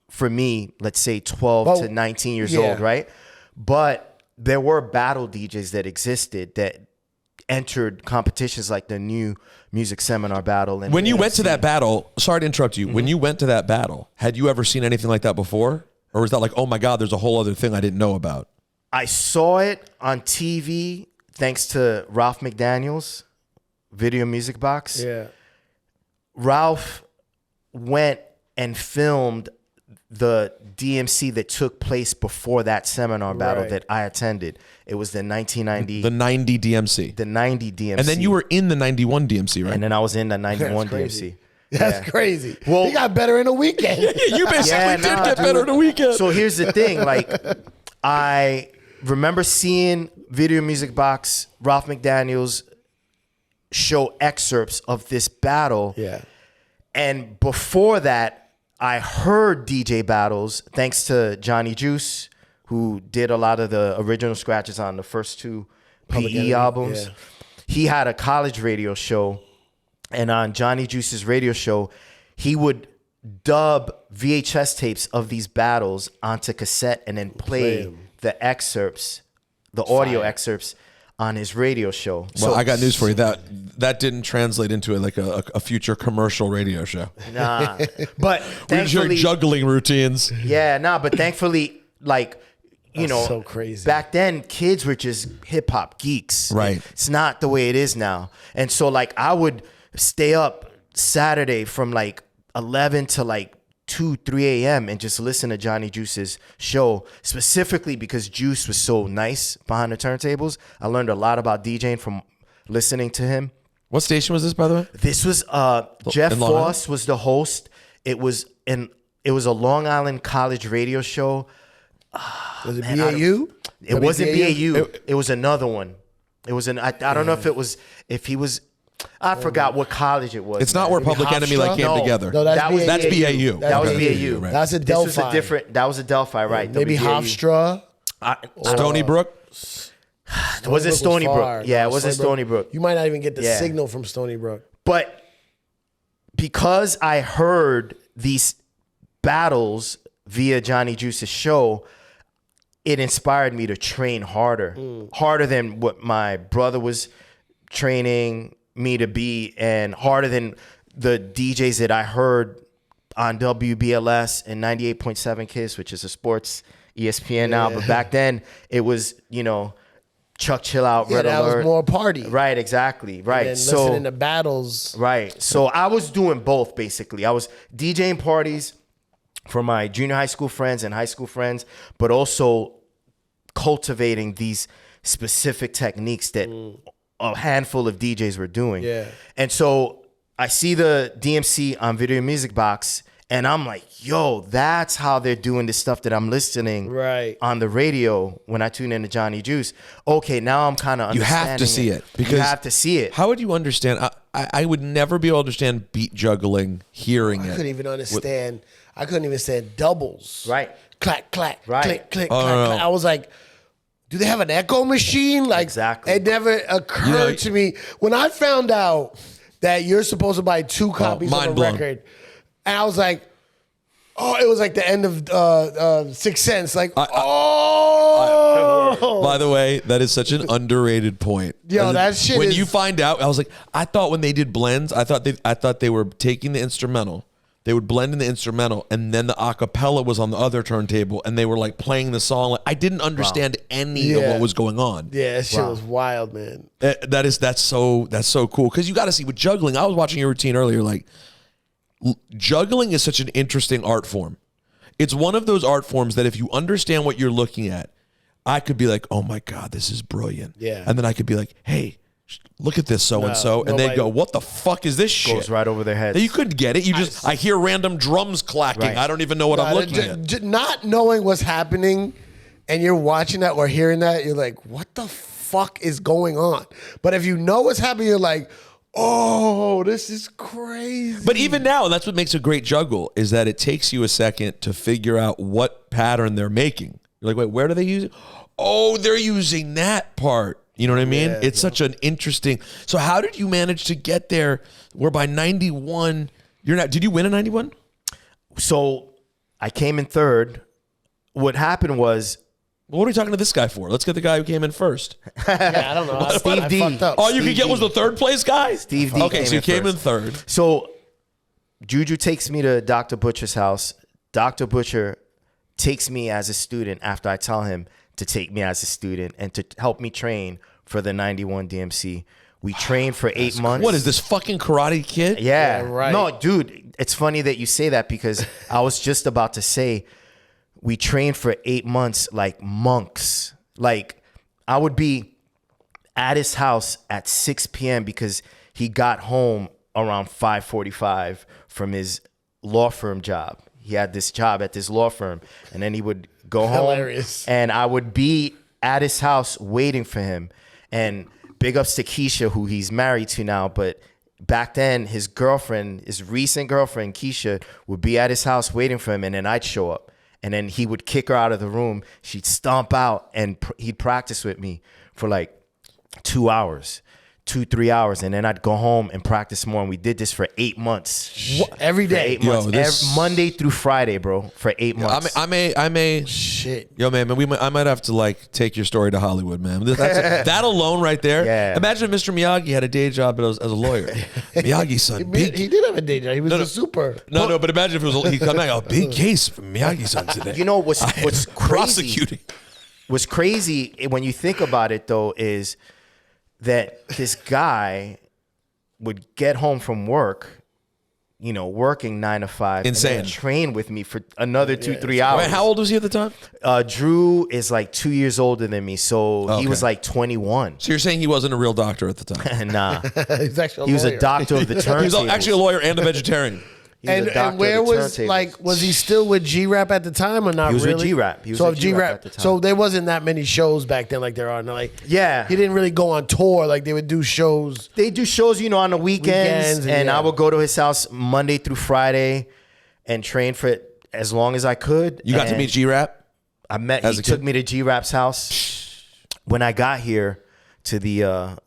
for me, let's say 12 to 19 years old, right? But there were battle DJs that existed that entered competitions like the New Music Seminar Battle. And when you went to that battle, sorry to interrupt you. When you went to that battle, had you ever seen anything like that before? Or was that like, oh my God, there's a whole other thing I didn't know about? I saw it on TV thanks to Ralph McDaniels, Video Music Box. Yeah. Ralph went and filmed the DMC that took place before that seminar battle that I attended. It was the 1990. The 90 DMC. The 90 DMC. And then you were in the 91 DMC, right? And then I was in the 91 DMC. That's crazy. Well, he got better in a weekend. You basically did get better in a weekend. So here's the thing. Like, I remember seeing Video Music Box, Ralph McDaniels show excerpts of this battle. Yeah. And before that, I heard DJ battles thanks to Johnny Juice, who did a lot of the original scratches on the first two PE albums. Yeah. He had a college radio show, and on Johnny Juice's radio show, he would dub VHS tapes of these battles onto cassette and then play the excerpts, the audio excerpts on his radio show. Well, I got news for you. That didn't translate into like a future commercial radio show. Nah, but we're just hearing juggling routines. Yeah, nah, but thankfully, like, you know, so crazy. Back then, kids were just hip hop geeks. Right. It's not the way it is now. And so, like, I would stay up Saturday from like 11 to like 2, 3 a.m. and just listen to Johnny Juice's show, specifically because Juice was so nice behind the turntables. I learned a lot about DJing from listening to him. What station was this, by the way? This was Jeff Foss was the host. It was a Long Island College radio show. Was it BAU? It wasn't BAU. It was another one. It was I don't know if he was. I forgot what college it was. It's not where Public Enemy like came together. No, that's BAU. That's BAU. That was BAU. Right. That's a Delphi. That was a Delphi, right? Maybe Hofstra. Stony Brook. It wasn't Stony Brook. Yeah, it wasn't Stony Brook. You might not even get the signal from Stony Brook. But because I heard these battles via Johnny Juice's show, it inspired me to train harder than what my brother was training me to be, and harder than the DJs that I heard on WBLS and 98.7 Kiss, which is a sports ESPN now. But back then, it was, you know, Chuck Chill Out, Red that Alert. was more party. Right, exactly. Right. And so listening to battles. Right. So I was doing both, basically. I was DJing parties for my junior high school friends and high school friends, but also cultivating these specific techniques that a handful of DJs were doing. Yeah. And so I see the DMC on Video Music Box, and I'm like, yo, that's how they're doing this stuff that I'm listening on the radio when I tune into Johnny Juice. Okay, now I'm kind of understanding. You have to see it. Because you have to see it. How would you understand? I would never be able to understand beat juggling, hearing it. I couldn't even understand. I couldn't even understand doubles. Right. Clack, clack, Right. click, click, clack, clack. I was like, do they have an echo machine? Like, exactly. It never occurred to me. When I found out that you're supposed to buy 2 copies of a record, and I was like, oh, it was like the end of Sixth Sense. Like, by the way, that is such an underrated point. Yo, that shit when is... you find out, I was like, I thought when they did blends, I thought they were taking the instrumental. They would blend in the instrumental, and then the acapella was on the other turntable, and they were like playing the song. I didn't understand any of what was going on. Yeah, that shit was wild, man. That's so cool, because you got to see with juggling. I was watching your routine earlier. Like, juggling is such an interesting art form. It's one of those art forms that if you understand what you're looking at, I could be like, oh my God, this is brilliant. Yeah, and then I could be like, hey, look at this so-and-so. And they'd go, what the fuck is this shit? Goes right over their heads. You couldn't get it. I hear random drums clacking. Right. I don't even know what I'm looking at. Not knowing what's happening and you're watching that or hearing that, you're like, what the fuck is going on? But if you know what's happening, you're like, oh, this is crazy. But even now, that's what makes a great juggle, is that it takes you a second to figure out what pattern they're making. You're like, wait, where do they use it? Oh, they're using that part. You know what I mean? Yeah, it's such an interesting. So how did you manage to get there where by 91, you're not, did you win in 91? So I came in third. What happened was, What are we talking to this guy for? Let's get the guy who came in first. Yeah, I don't know. Steve D. fucked up. All you could get was the third place guy? Steve D. Okay, so you came in first. third. So Juju takes me to Dr. Butcher's house. Dr. Butcher takes me as a student after I tell him to take me as a student and to help me train for the 91 DMC. We trained for 8 months. What is this fucking Karate Kid? Yeah. right. No, dude, it's funny that you say that because I was just about to say we trained for 8 months like monks. Like I would be at his house at 6 p.m. because he got home around 5:45 from his law firm job. He had this job at this law firm, and then he would go home. Hilarious. And I would be at his house waiting for him. And big ups to Keisha, who he's married to now, but back then his girlfriend, his recent girlfriend, Keisha, would be at his house waiting for him, and then I'd show up. And then he would kick her out of the room. She'd stomp out, and he'd practice with me for like 2 hours. 2-3 hours, and then I'd go home and practice more. And we did this for 8 months. Every For day. 8 months. this- Monday through Friday, bro, for 8 months. I may. Shit. Yo, man, I might have to like take your story to Hollywood, man. That alone, right there. Yeah. Imagine if Mr. Miyagi had a day job as a lawyer. Miyagi's son, big. He did have a day job. He was a super. No, but imagine if it was he come back, a big case for Miyagi's son today. You know what's crazy? Prosecuting. What's crazy when you think about it, though, is that this guy would get home from work, you know, working 9 to 5, Insane. and then train with me for another 2-3 hours. Wait, how old was he at the time? Drew is like 2 years older than me, so he Okay. was like 21. So you're saying he wasn't a real doctor at the time? Nah, He's actually he was a lawyer. doctor of the He was turntables. actually a lawyer and a vegetarian. He was a doctor And of where the was turntables. like was he still with G-Rap at the time or not? He was with really? G-Rap. He was so with G-Rap at the time. So there wasn't that many shows back then like there are now. Like Yeah. he didn't really go on tour like they would do shows. They do shows, you know, on the weekends, and yeah. I would go to his house Monday through Friday and train for it as long as I could. You got to And meet G-Rap? I met. as He a took kid? me to G-Rap's house. When I got here to the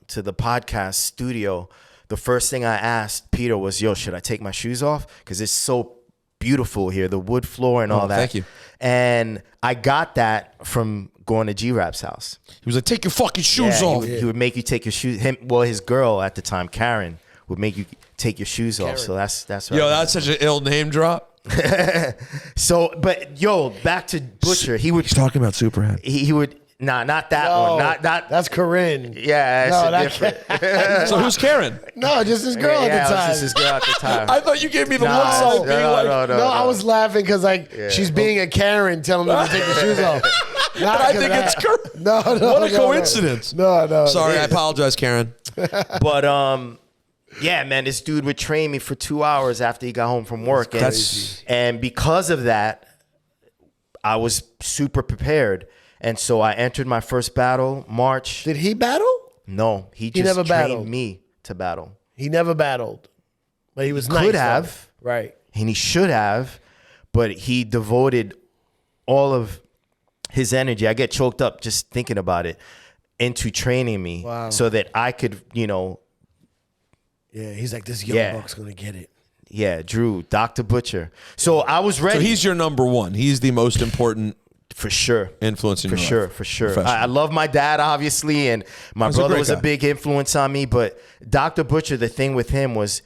podcast studio, the first thing I asked Peter was, "Yo, should I take my shoes off? Because it's so beautiful here, the wood floor and all that." thank you. And I got that from going to G-Rap's house. He was like, take your fucking shoes Yeah, off. He would make you take your shoes. His girl at the time, Karen, would make you take your shoes off. So that's what Yo, I that's such an ill name drop. So, but yo, back to Butcher. He would. He's talking about Superhead. He would. Nah, not that No, one. Not that. That's Corinne. Yeah, No, that's that different. So who's Karen? No, just his girl Yeah, at the it was time. just his girl at the time. I thought you gave me the Nah, one side being no, like, no. I was laughing because like she's being a Karen, telling me to take the shoes off. Not I 'cause think of it's that. Karen. No, What a no, coincidence. No. Sorry, I apologize, Karen. But yeah, man, this dude would train me for 2 hours after he got home from work, and because of that, I was super prepared, and so I entered my first battle March. Did he battle? No, he just never trained battled. me to battle. He never battled, but he was nice. Could though. have. Right. And he should have, but he devoted all of his energy. I get choked up just thinking about it, into training me so that I could, you know. Yeah, he's like, this young Yeah. buck's gonna get it. Yeah, Drew, Dr. Butcher. So I was ready. So he's your number one. He's the most important for sure. influence in For your sure, life. for sure. Professionally. I love my dad, obviously, and my He's a brother great was a guy. big influence on me. But Dr. Butcher, the thing with him was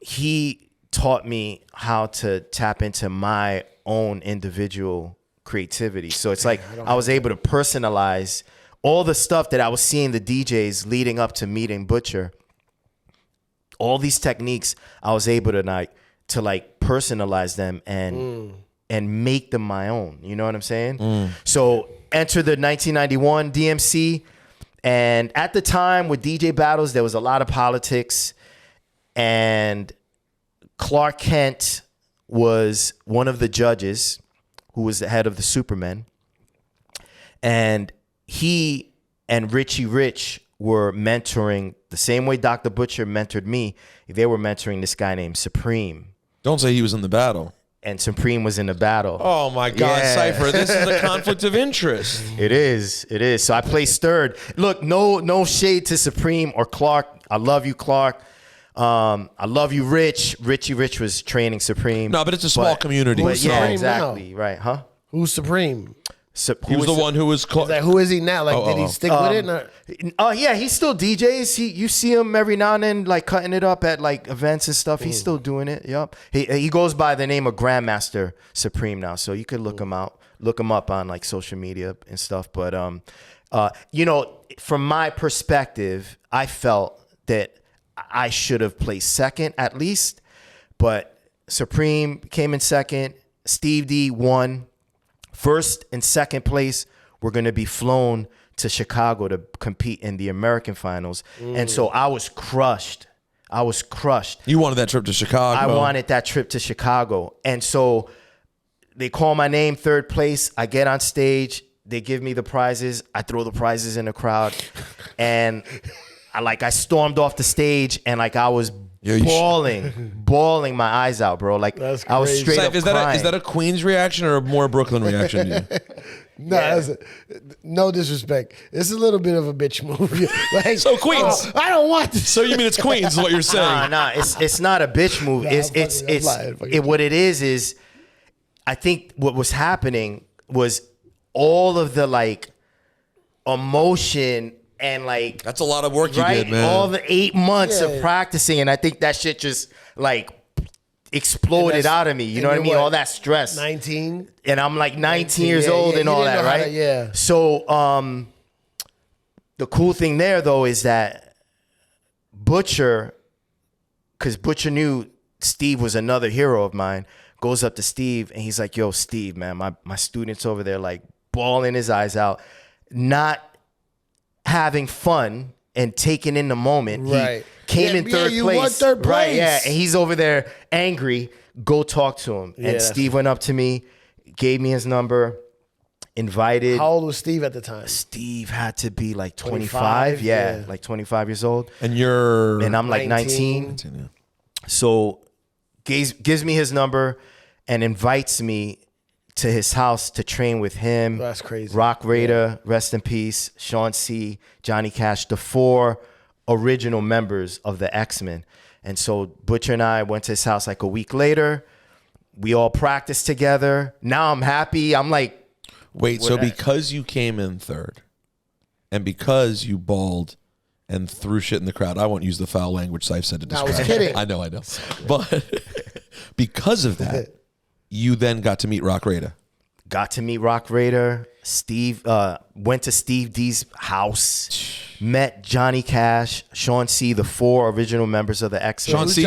he taught me how to tap into my own individual creativity. So it's like I was able to personalize all the stuff that I was seeing the DJs leading up to meeting Butcher. All these techniques, I was able to personalize them and make them my own. You know what I'm saying? So enter the 1991 DMC. And at the time with DJ battles, there was a lot of politics. And Clark Kent was one of the judges who was the head of the Supermen. And he and Richie Rich were mentoring the same way Dr. Butcher mentored me. They were mentoring this guy named Supreme. Don't say he was in the battle. And Supreme was in the battle. Oh my God, Yeah. Cipha, this is a conflict of interest. It is. So I placed third. Look, no shade to Supreme or Clark. I love you, Clark. I love you, Rich. Richie Rich was training Supreme. No, but it's a small community. But yeah, Supreme exactly. Right, huh? Who's Supreme? He was the one who was close. Like, who is he now? Like, did he stick with it? Or? Yeah, he still DJs. You see him every now and then, like cutting it up at like events and stuff. He's still doing it. Yep. He goes by the name of Grandmaster Supreme now, so you could look him up on like social media and stuff. But from my perspective, I felt that I should have placed second at least, but Supreme came in second. Steve D won. First and second place were going to be flown to Chicago to compete in the American finals. And so I was crushed. You wanted that trip to Chicago. I wanted that trip to Chicago. And so they call my name, third place. I get on stage. They give me the prizes. I throw the prizes in the crowd. And I stormed off the stage and like I was bawling my eyes out, bro. Like I was straight up crying. Is that a Queens reaction or a more Brooklyn reaction to you? No, no disrespect. It's a little bit of a bitch move. Like, so Queens, I don't want this. So you mean it's Queens? Is what you're saying? Nah, it's not a bitch move. What it is. I think what was happening was all of the like emotion. And like that's a lot of work you did, man. All the 8 months of practicing, and I think that shit just like exploded out of me. You know what I mean? All that stress. 19, and I'm like 19 years old and all that, right? So the cool thing there though is that Butcher, because Butcher knew Steve was another hero of mine, goes up to Steve and he's like, "Yo, Steve, man, my student's over there like bawling his eyes out, not having fun and taking in the moment." Right. He came in third place. Won third place. Right, yeah. And he's over there angry. Go talk to him. And Steve went up to me, gave me his number, invited. How old was Steve at the time? Steve had to be like 25. Yeah, like 25 years old. And I'm like 19. So gives me his number and invites me to his house to train with him. That's crazy. Roc Raida, rest in peace. Sean C., Johnny Cash, the 4 original members of the X-Men. And so Butcher and I went to his house like a week later. We all practiced together. Now I'm happy. I'm like, wait, so because you came in third and because you bawled and threw shit in the crowd, I won't use the foul language Cipha said to describe. I was kidding. I know. But because of that, you then got to meet Roc Raida. Got to meet Roc Raida. Steve went to Steve D's house. Met Johnny Cash, Sean C., the 4 original members of the X-Men. Sean C.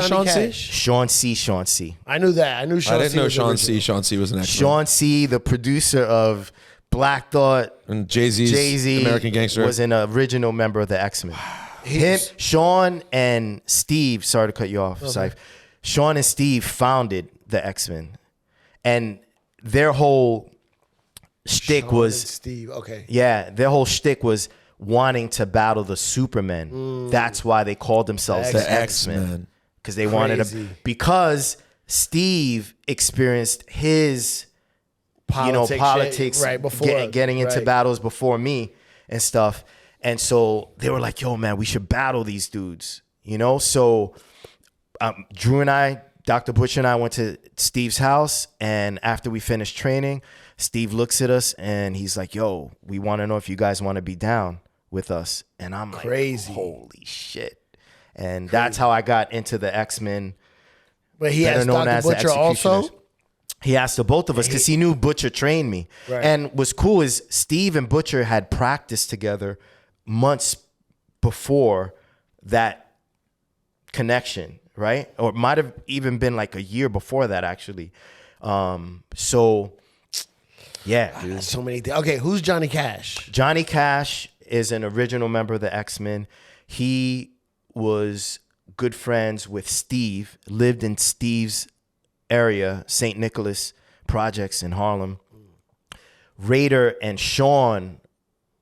I knew that. I knew Sean C. I didn't know Sean C. Sean C. was an X-Men. Sean C., the producer of Black Thought and Jay-Z, American Gangster, was an original member of the X-Men. Him, Sean, and Steve. Sorry to cut you off, Cipha. Sean and Steve founded the X-Men. And their whole shtick was Steve. Okay. Yeah, their whole shtick was wanting to battle the Supermen. That's why they called themselves the X-Men, because they wanted to. Because Steve experienced his politics right before getting into battles before me and stuff, and so they were like, "Yo, man, we should battle these dudes." So Drew and I. Dr. Butcher and I went to Steve's house, and after we finished training, Steve looks at us and he's like, "Yo, we want to know if you guys want to be down with us." And I'm crazy. Like, "Holy shit!" And that's how I got into the X-Men. But he asked Dr. Butcher also. He asked the both of us because he knew Butcher trained me. Right. And what's cool is Steve and Butcher had practiced together months before that connection. Right? Or it might have even been like a year before that, actually. So, yeah. Dude. So many things. Okay, who's Johnny Cash? Johnny Cash is an original member of the X-Men. He was good friends with Steve, lived in Steve's area, St. Nicholas Projects in Harlem. Raider and Sean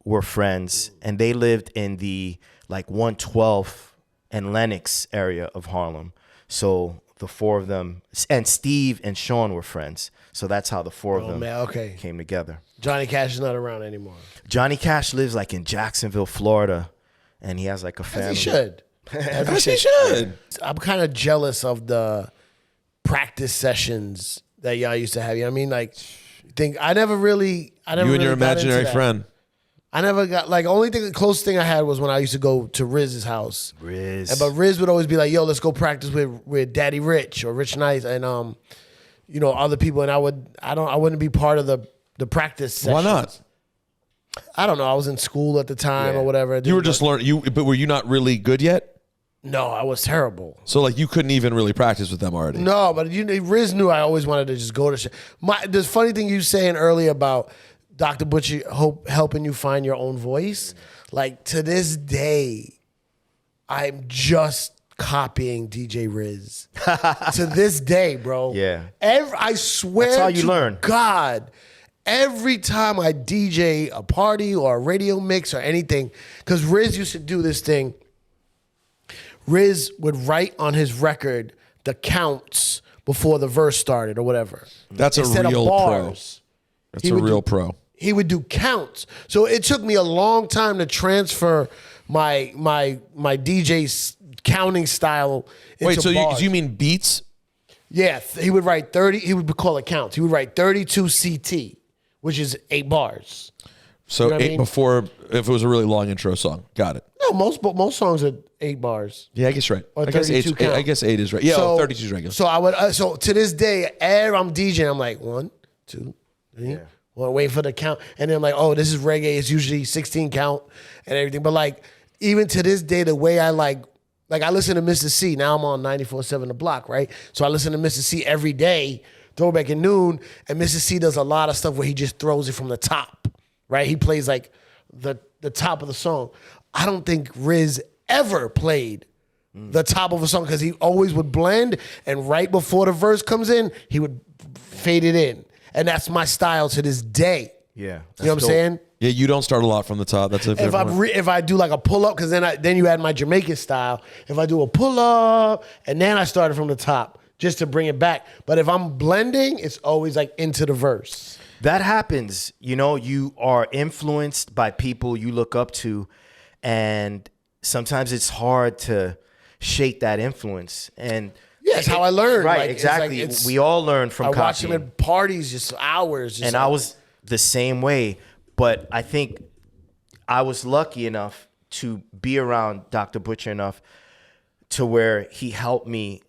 were friends, and they lived in the like 112th and Lenox area of Harlem. So the 4 of them, and Steve and Sean were friends. So that's how the 4 of them came together. Johnny Cash is not around anymore. Johnny Cash lives like in Jacksonville, Florida, and he has like a family. As he should. As he should. I'm kind of jealous of the practice sessions that y'all used to have. You know what I mean? Like, I never really You and your imaginary friend. I never got, like, only thing, the closest thing I had was when I used to go to Riz's house. But Riz would always be like, yo, let's go practice with Daddy Rich or Rich Nice and you know, other people, and I wouldn't be part of the practice sessions. Why not? I don't know. I was in school at the time or whatever. You were just learning. But were you not really good yet? No, I was terrible. So like you couldn't even really practice with them already. No, but Riz knew I always wanted to just go to shit. The funny thing you saying earlier about Dr. Butcher helping you find your own voice, like to this day, I'm just copying DJ Riz. To this day, bro. Yeah. I swear That's how you to learn. God, every time I DJ a party or a radio mix or anything, because Riz used to do this thing. Riz would write on his record the counts before the verse started or whatever. That's Instead a of real bars, pro. That's a real pro. He would do counts. So it took me a long time to transfer my DJ's counting style into Wait, so bars. you mean beats? Yeah, he would write 30. He would call it counts. He would write 32 CT, which is 8 bars. So You know what I 8 mean? before, if it was a really long intro song. Got it. No, most songs are 8 bars. Yeah, I guess you're right. Or I guess 32 count. I guess 8 is right. Yeah, 32 is regular. So I would. So to this day, I'm DJing. I'm like 1, 2, 3. Yeah. Well, wait for the count, and then I'm like, oh, this is reggae. It's usually 16 count and everything. But like, even to this day, the way I like I listen to Mr. C. Now I'm on 94.7 The Block, right? So I listen to Mr. C every day, throwback at noon, and Mr. C does a lot of stuff where he just throws it from the top, right? He plays like the top of the song. I don't think Riz ever played the top of a song because he always would blend, and right before the verse comes in, he would fade it in. And that's my style to this day. Yeah. You know what I'm saying? Yeah, you don't start a lot from the top. That's a fair point. If I do like a pull up, because then you add my Jamaican style. If I do a pull up and then I started from the top just to bring it back. But if I'm blending, it's always like into the verse. That happens. You know, you are influenced by people you look up to, and sometimes it's hard to shake that influence. And Yeah, that's how I learned. Right, Like, exactly. it's like we all learn from I copying. watch him at parties, just hours. And I was the same way, but I think I was lucky enough to be around Dr. Butcher enough to where he helped me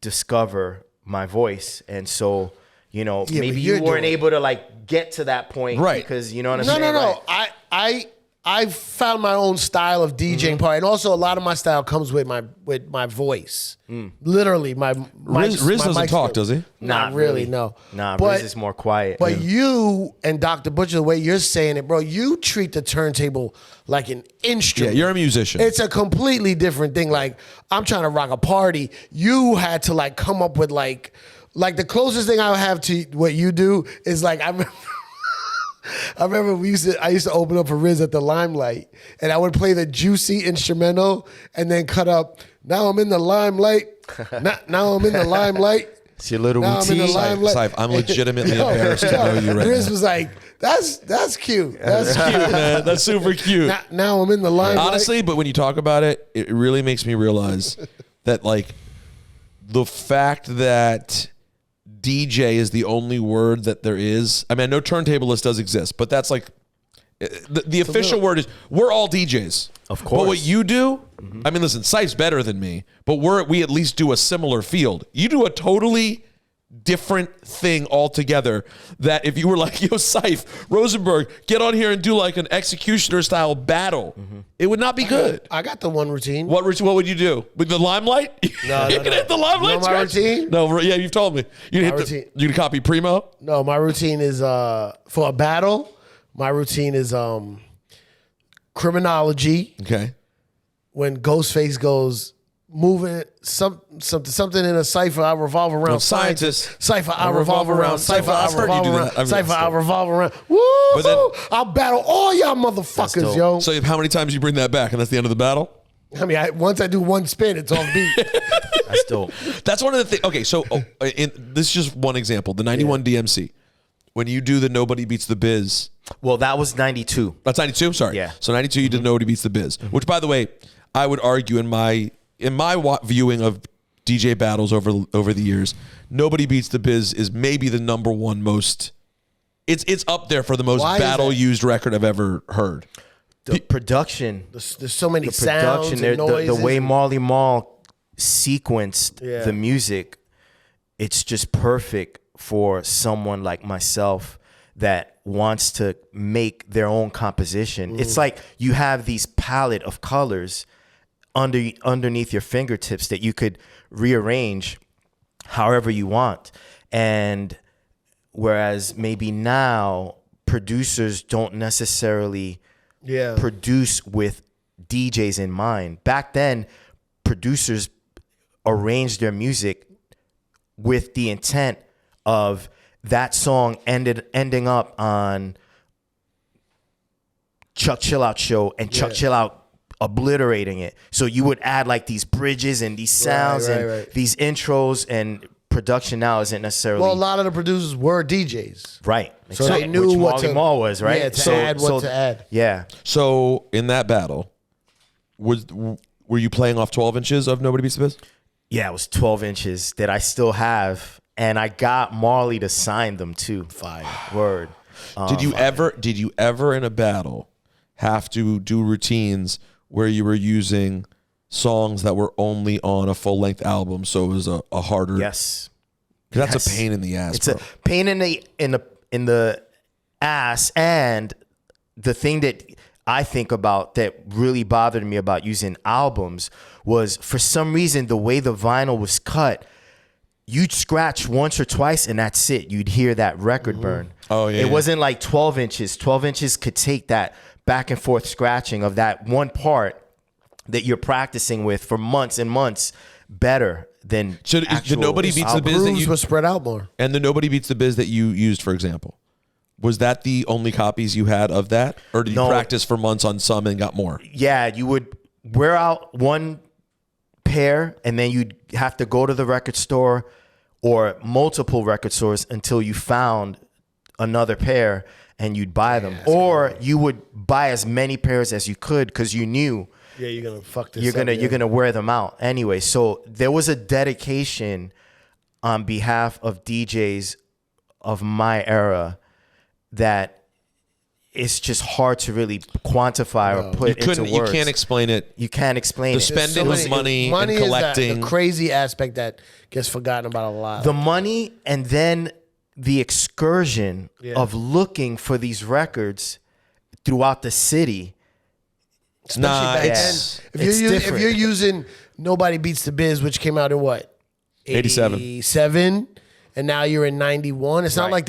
discover my voice. And so, you know, Yeah, maybe but you you're weren't doing- able to like get to that point, Right. Because you know what I'm No, saying? no. Like, I found my own style of DJing part, and also a lot of my style comes with my voice. Literally, my Riz doesn't mic talk, skill. does he? Not really, no. Nah, but, Riz is more quiet. But you and Dr. Butcher, the way you're saying it, bro, you treat the turntable like an Yeah, instrument. you're a musician. It's a completely different thing. Like, I'm trying to rock a party. You had to like come up with like the closest thing I have to what you do is like I remember I used to open up for Riz at the Limelight, and I would play the juicy instrumental and then cut up. Now I'm in the limelight. Now I'm in the limelight. it's your little Now I'm in the routine. limelight. Saif, I'm legitimately embarrassed to know you right Riz now. was like, that's cute. That's cute. Man, that's super cute. Now I'm in the limelight. Honestly, but when you talk about it, it really makes me realize that like the fact that DJ is the only word that there is. I mean, I know turntablist does exist, but that's like the official word is we're all DJs. Of course. But what you do, I mean, listen, Cipha's better than me, but we at least do a similar field. You do a totally different thing altogether that if you were like, yo, Cipha, Rosenberg, get on here and do like an X-Ecutioner style battle, it would not be good. I got the one routine. What would you do? With the Limelight? No, you no, can no. hit the Limelight You know my scratch? routine? No, yeah, you've told me. You My hit routine. you can copy Primo? No, my routine is for a battle. My routine is criminology. Okay. When Ghostface goes moving something in a cipher, I revolve around No, scientists. Cipher, I revolve around. Cipher, I I've heard you revolve do around. that. I mean, Cipher, I still. revolve around. Woo! But then- I'll battle all y'all motherfuckers, dope. yo. So how many times you bring that back and that's the end of the battle? I mean, once I do one spin, it's off beat. That's dope. That's one of the things. Okay, so this is just one example. The 91 DMC. When you do the Nobody Beats the Biz. Well, that was 92. That's 92? Sorry. Yeah. So 92, you did Nobody Beats the Biz. Which, by the way, I would argue in my viewing of DJ battles over the years, Nobody Beats the Biz is maybe the number one most. It's up there for the most battle used record I've ever heard. The production, there's so many sounds and noises. The way Marley Marl sequenced the music, it's just perfect for someone like myself that wants to make their own composition. It's like you have these palette of colors underneath your fingertips that you could rearrange however you want. And whereas maybe now producers don't necessarily produce with DJs in mind. Back then, producers arranged their music with the intent of that song ending up on Chuck Chill Out show and Chuck Chill Out obliterating it. So you would add like these bridges and these sounds and these intros, and production now isn't necessarily. Well, a lot of the producers were DJs. Right. So they knew which what Marley Marl was, right? Yeah, to add what to add. Yeah. So in that battle, were you playing off 12 inches of Nobody Beats the Biz? Yeah, it was 12 inches that I still have. And I got Marley to sign them too. Fire. Word. Did you ever in a battle have to do routines where you were using songs that were only on a full length album, so it was a harder? Yes. That's a pain in the ass. It's bro. a pain in the ass. And the thing that I think about that really bothered me about using albums was, for some reason, the way the vinyl was cut, you'd scratch once or twice and that's it. You'd hear that record burn. Oh, yeah. It wasn't like 12 inches. 12 inches could take that back and forth scratching of that one part that you're practicing with for months and months better than So the Nobody Beats the Biz that Grooves you were spread out more. and the Nobody Beats the Biz that you used, for example, was that the only copies you had of that, or did you practice for months on some and got more? Yeah, you would wear out one pair and then you'd have to go to the record store or multiple record stores until you found another pair and you'd buy them. Or you would buy as many pairs as you could because you knew you're gonna fuck this. You're gonna wear them out anyway. So there was a dedication on behalf of DJs of my era that it's just hard to really quantify or put into words. You can't explain it. You can't explain it. Spending of money and collecting. Is the crazy aspect that gets forgotten about a lot. The money, and then the excursion of looking for these records throughout the city. Especially back then. If you're using Nobody Beats the Biz, which came out in what? 87. And now you're in 91. It's not like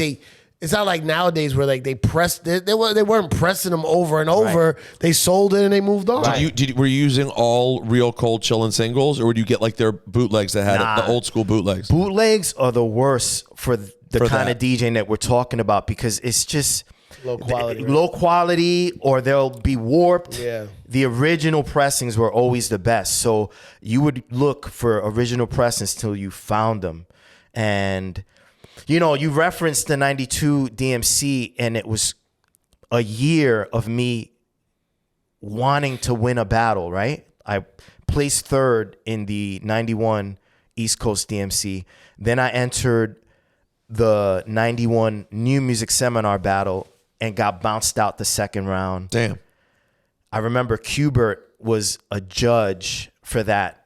it's not like nowadays where like they pressed they weren't pressing them over and over. They sold it and they moved on. Were you using all Real Cold Chillin' singles, or would you get like their bootlegs that had the old school bootlegs? Bootlegs are the worst for the kind of DJing that we're talking about, because it's just low quality. Low quality, or they'll be warped. Yeah. The original pressings were always the best. So you would look for original pressings till you found them. And you know, you referenced the 92 DMC, and it was a year of me wanting to win a battle, right? I placed third in the 91 East Coast DMC. Then I entered the 91 New Music Seminar battle and got bounced out the second round. Damn. I remember Qbert was a judge for that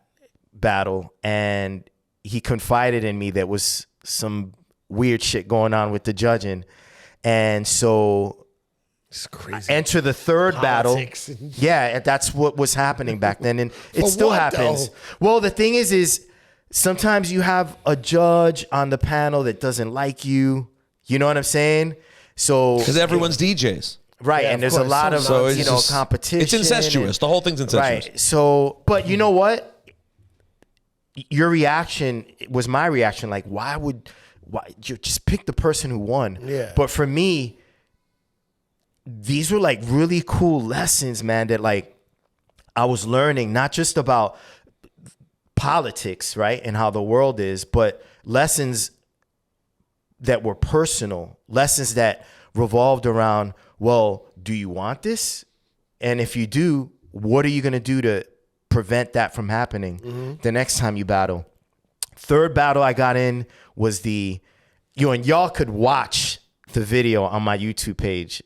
battle, and he confided in me there was some weird shit going on with the judging. And so it's crazy. I enter the third Politics. battle. Yeah, that's what was happening back then. And it still happens. Though? Well, the thing is sometimes you have a judge on the panel that doesn't like you. You know what I'm saying? So because everyone's DJs. Right, and there's a lot of competition. It's incestuous. The whole thing's incestuous. Right. So, but you know what? Your reaction was my reaction. Like, why you just pick the person who won? Yeah. But for me, these were like really cool lessons, man, that like I was learning, not just about politics, right, and how the world is, but lessons that were personal, lessons that revolved around, well, do you want this? And if you do, what are you going to do to prevent that from happening the next time you battle. Third battle I got in was and y'all could watch the video on my YouTube page.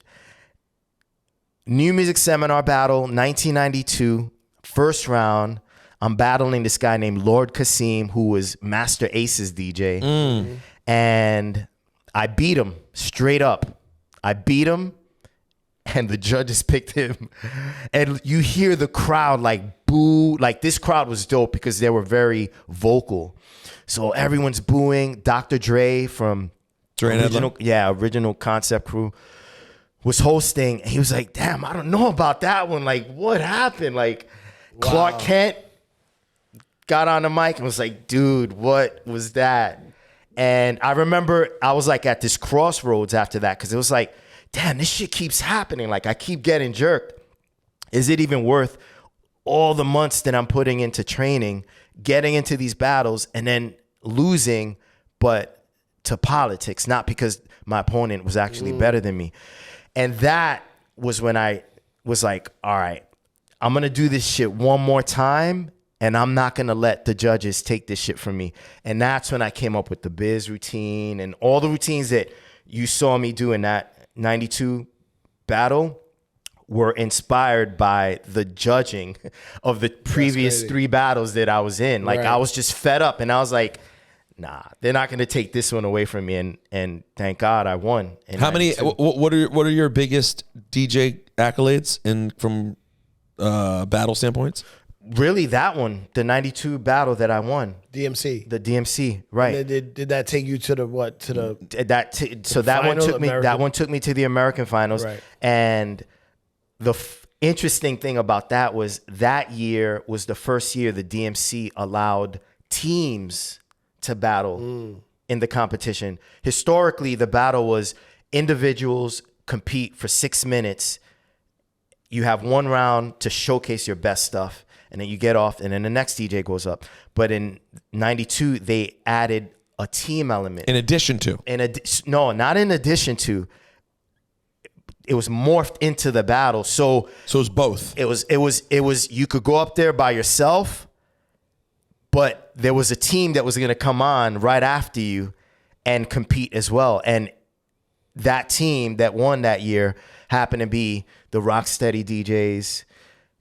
New Music Seminar battle, 1992, first round. I'm battling this guy named Lord Kasim, who was Master Ace's DJ. And I beat him straight up. I beat him, and the judges picked him. And you hear the crowd like boo. Like, this crowd was dope because they were very vocal. So everyone's booing. Dr. Dre from original Concept Crew was hosting. He was like, damn, I don't know about that one. Like, what happened? Like, wow. Clark Kent got on the mic and was like, dude, what was that? And I remember I was like at this crossroads after that, because it was like, damn, this shit keeps happening. Like, I keep getting jerked. Is it even worth all the months that I'm putting into training, getting into these battles, and then losing, but to politics, not because my opponent was actually better than me? And that was when I was like, all right, I'm going to do this shit one more time, and I'm not going to let the judges take this shit from me. And that's when I came up with the Biz routine and all the routines that you saw me do in that 92 battle were inspired by the judging of the previous 3 battles that I was in. Like, I was just fed up, and I was like, nah, they're not going to take this one away from me. And thank God I won. How many, what are your biggest DJ accolades from battle standpoints? Really, that one, the 92 battle that I won. DMC. The DMC, right. Did that take you to the what? To the so that one took me. That one took me to the American finals. Right. And the interesting thing about that was that year was the first year the DMC allowed teams to battle in the competition. Historically, the battle was individuals compete for 6 minutes. You have 1 round to showcase your best stuff, and then you get off, and then the next DJ goes up. But in 92, they added a team element. In addition to? No, not in addition to. It was morphed into the battle. So it was both. It was you could go up there by yourself, but there was a team that was going to come on right after you and compete as well. And that team that won that year happened to be the Rocksteady DJs,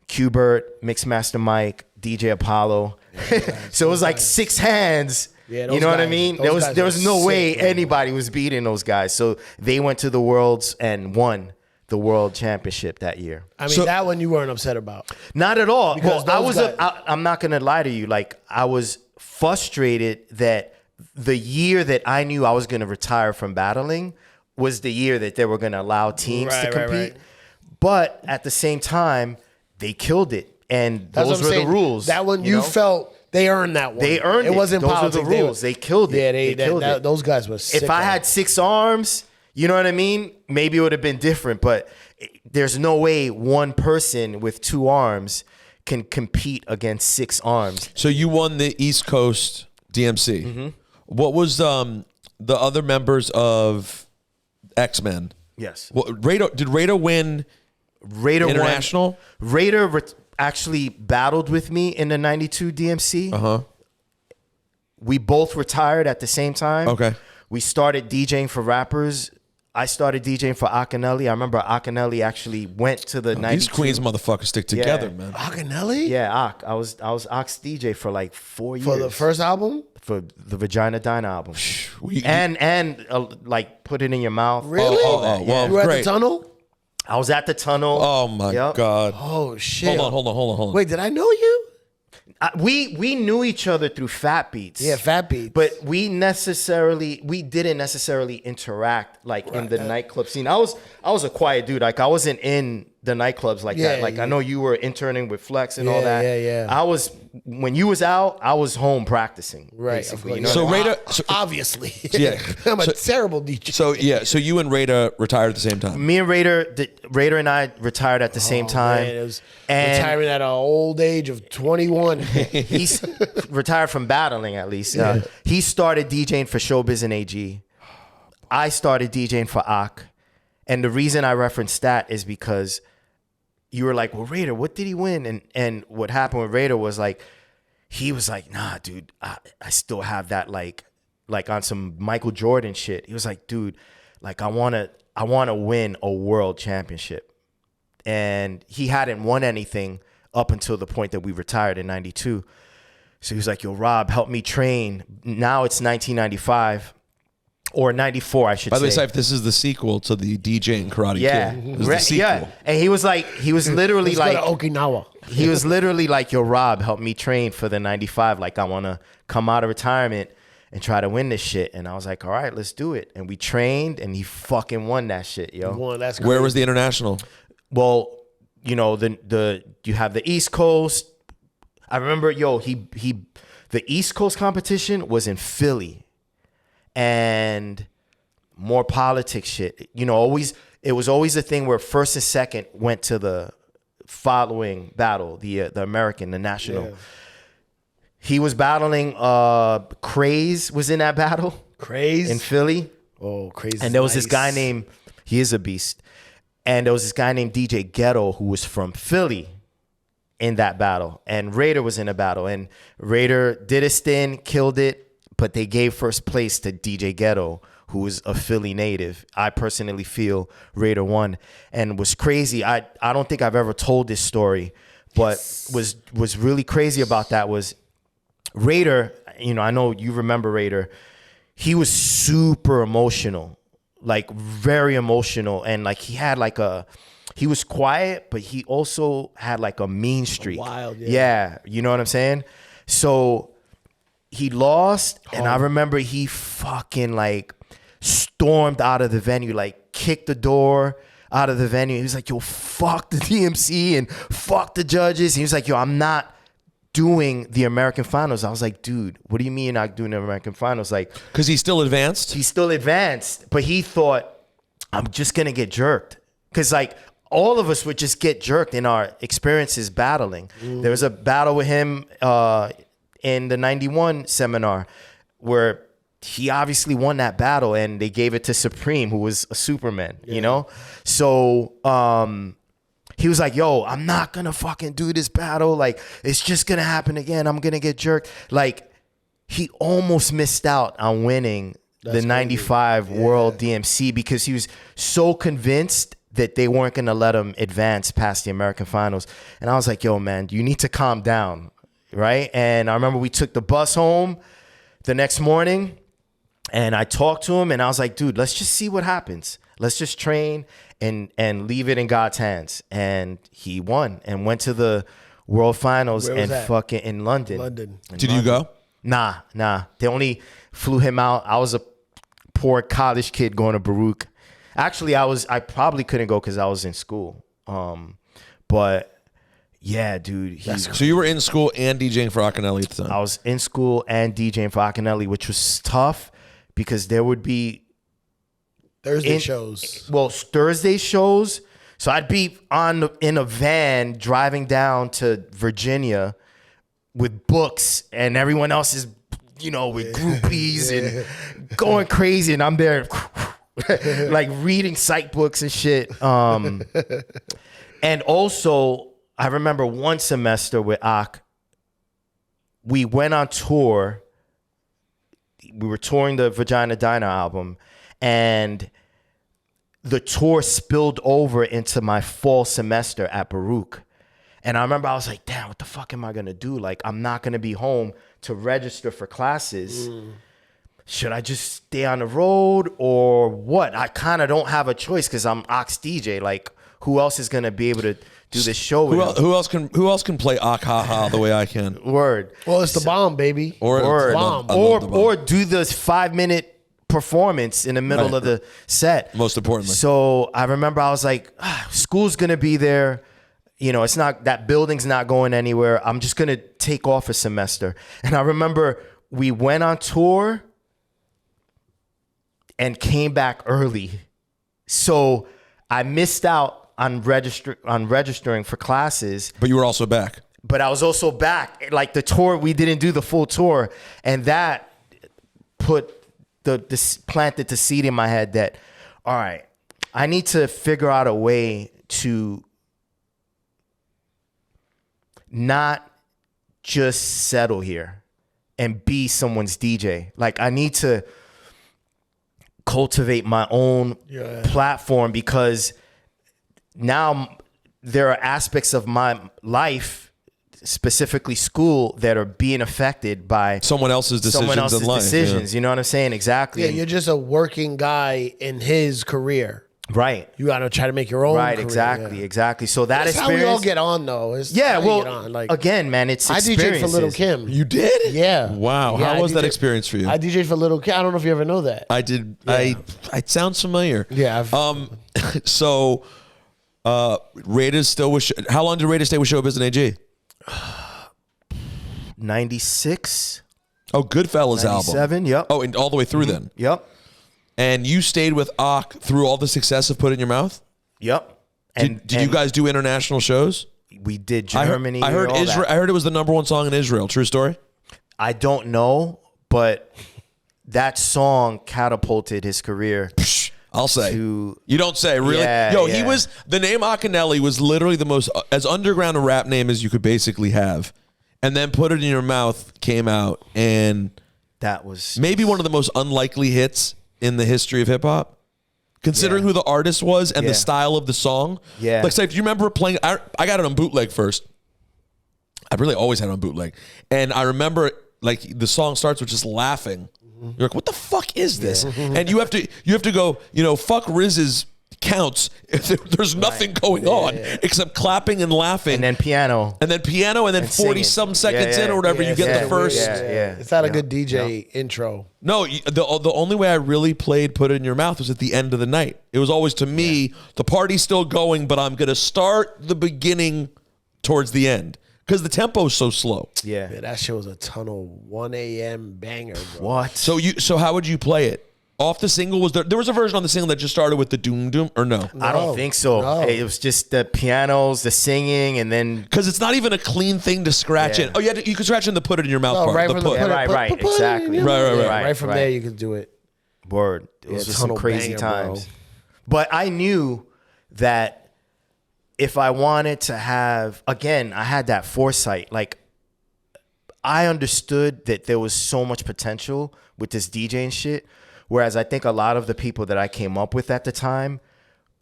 Qbert, Mixmaster Mike, DJ Apollo. So it was like 6 hands. Yeah, you know what I mean? There was no way anybody was beating those guys. So they went to the Worlds and won the World Championship that year. I mean, that one you weren't upset about. Not at all. Because I'm not going to lie to you. Like, I was frustrated that the year that I knew I was going to retire from battling was the year that they were going to allow teams to compete. Right. But at the same time, they killed it. And those were the rules. That one you felt they earned that one. They earned it. It wasn't those politics. Were the rules. They killed it. Yeah, they killed it. Those guys were sick. If I had 6 arms, you know what I mean? Maybe it would have been different. But there's no way one person with 2 arms can compete against 6 arms. So you won the East Coast DMC. Mm-hmm. What was the other members of X-Men? Yes. Did Raida win international? Raida actually battled with me in the 92 DMC. Uh-huh. We both retired at the same time. Okay. We started DJing for rappers. I started DJing for Akinyele. I remember Akinyele actually went to the 92. These Queens motherfuckers stick together, man. Akinyele? Yeah, I was Ak's DJ for like 4 years. For the first album? For the Vagina Dinah album. And like Put It in Your Mouth. Really? Well, you were at the tunnel? I was at the tunnel. Oh my God. Oh shit. Hold on. Wait, did I know you? We knew each other through Fat Beats. Yeah, Fat Beats. But we didn't necessarily interact like in the nightclub scene. I was a quiet dude. Like, I wasn't in the nightclubs like that. Like, I know you were interning with Flex and all that. Yeah. When you was out, I was home practicing. Right. Basically. You know so Raida, obviously. Yeah. I'm a terrible DJ. So you and Raida retired at the same time. Me and Raida and I retired at the same time. Man, it was retiring at an old age of 21. He's retired from battling, at least. He started DJing for Showbiz and AG. I started DJing for Ak. And the reason I referenced that is because, you were like, well, Raider, what did he win? And what happened with Raider was like, he was like, nah, dude, I still have that like on some Michael Jordan shit. He was like, dude, like I wanna win a world championship. And he hadn't won anything up until the point that we retired in 92. So he was like, yo, Rob, help me train. Now it's 1995 or 94, I should say. By the way, Cipha, this is the sequel to the DJing Karate Kid. It was the sequel. Yeah. And he was literally Let's like, go to Okinawa. he was literally like, yo, Rob, help me train for the 95. Like, I want to come out of retirement and try to win this shit. And I was like, all right, let's do it. And we trained, and he fucking won that shit, yo. That's Where was the international? Well, you know, you have the East Coast. I remember, the East Coast competition was in Philly, and more politics shit. You know, it was always a thing where first and second went to the following battle, the American, the national. Yeah. He was battling Craze was in that battle. Craze in Philly. Oh, Craze. And there was this guy named, he is a beast. And there was this guy named DJ Ghetto who was from Philly in that battle. And Raider was in a battle. And Raider did a stint, killed it, but they gave first place to DJ Ghetto, who was a Philly native. I personally feel Raider won. And was crazy. I don't think I've ever told this story, but was really crazy about that was Raider, you know, I know you remember Raider. He was super emotional, like very emotional. And like he had like he was quiet, but he also had like a mean streak. Wild, yeah. Yeah, you know what I'm saying? So he lost, and I remember he fucking like stormed out of the venue, like kicked the door out of the venue. He was like, yo, fuck the DMC and fuck the judges. He was like, yo, I'm not doing the American finals. I was like, dude, what do you mean you're not doing the American finals? Like, because he's still advanced? He's still advanced, but he thought, I'm just going to get jerked. Because like all of us would just get jerked in our experiences battling. There was a battle with him in the 91 seminar where he obviously won that battle, and they gave it to Supreme, who was a Superman, you know? So he was like, yo, I'm not going to fucking do this battle. Like, it's just going to happen again. I'm going to get jerked. Like, he almost missed out on winning the 95 World DMC because he was so convinced that they weren't going to let him advance past the American finals. And I was like, yo, man, you need to calm down, right? And I remember we took the bus home the next morning, and I talked to him, and I was like, dude, let's just see what happens. Let's just train and leave it in God's hands. And he won and went to the World Finals fucking in London. Did you go? Nah. They only flew him out. I was a poor college kid going to Baruch. Actually, I probably couldn't go because I was in school. But yeah, dude. So you were in school and DJing for Akinyele at the time? I was in school and DJing for Akinyele, which was tough because there would be Thursday shows. Well, Thursday shows. So I'd be in a van driving down to Virginia with books, and everyone else is, you know, with groupies and going crazy, and I'm there like reading psych books and shit. And also, I remember one semester with Ak, we went on tour. We were touring the Vagina Diner album, and the tour spilled over into my fall semester at Baruch. And I remember I was like, damn, what the fuck am I going to do? Like, I'm not going to be home to register for classes. Should I just stay on the road or what? I kind of don't have a choice because I'm Ox DJ. Like, who else is going to be able to do this show with Who else can play Ak Ha Ha the way I can? Word. Well, it's the bomb, baby. Or bomb. Or do this 5-minute performance in the middle of the set. Most importantly. So I remember I was like, school's going to be there. You know, it's not, that building's not going anywhere. I'm just going to take off a semester. And I remember we went on tour and came back early. So I missed out on registering for classes. But you were also back. But I was also back. Like the tour, we didn't do the full tour. And that planted the seed in my head that, all right, I need to figure out a way to not just settle here and be someone's DJ. Like I need to cultivate my own platform, because now there are aspects of my life, specifically school, that are being affected by someone else's decisions in life. You know what I'm saying? Exactly. Yeah, you're just a working guy in his career. Right. You got to try to make your own career. Exactly. So that That's experience. how we all get on, though. It's Yeah, how you well, get on. Like, again, man, it's I DJ'd for Little Kim. You did? Yeah. Wow. Yeah, How was that DJ'd experience for you? I DJ'd for Little Kim. I don't know if you ever know that. I did. Yeah. It sounds familiar. Yeah. So, Raida's still with. How long did Raida stay with Showbiz and AG? 96. Oh, Goodfellas album. 97. Yep. Oh, and all the way through then. Yep. And you stayed with Ak through all the success of Put It in Your Mouth? Yep. Did you guys do international shows? We did Germany. I heard all Israel. that. I heard it was the #1 song in Israel. True story? I don't know, but that song catapulted his career. I'll say. To, you don't say, really? Yeah, he was, the name Akinyele was literally the most, as underground a rap name as you could basically have. And then Put It in Your Mouth came out, and that was maybe one of the most unlikely hits in the history of hip hop, considering who the artist was and the style of the song. Yeah. Like, say, if you remember playing, I got it on bootleg first. I really always had it on bootleg. And I remember, like, the song starts with just laughing. You're like, what the fuck is this? And you have to go, fuck Riz's counts. There's nothing going on except clapping and laughing. And then piano. And then 40-some seconds in or whatever, you get the first. It's not a good DJ intro. No, the only way I really played Put It in Your Mouth was at the end of the night. It was always, to me, the party's still going, but I'm going to start the beginning towards the end because the tempo's so slow. Yeah, that shit was a tunnel 1 a.m. banger, bro. What? So how would you play it? Off the single, was there was a version on the single that just started with the doom doom, or no? I don't think so. No. It was just the pianos, the singing, and then because it's not even a clean thing to scratch in. Oh yeah, you could scratch in the Put It in Your Mouth part. Right the from put. right, exactly. Right from there, you could do it. Word. It was just some tunnel crazy banger, times. bro. But I knew that if I wanted to have, again, I had that foresight. Like, I understood that there was so much potential with this DJing shit. Whereas I think a lot of the people that I came up with at the time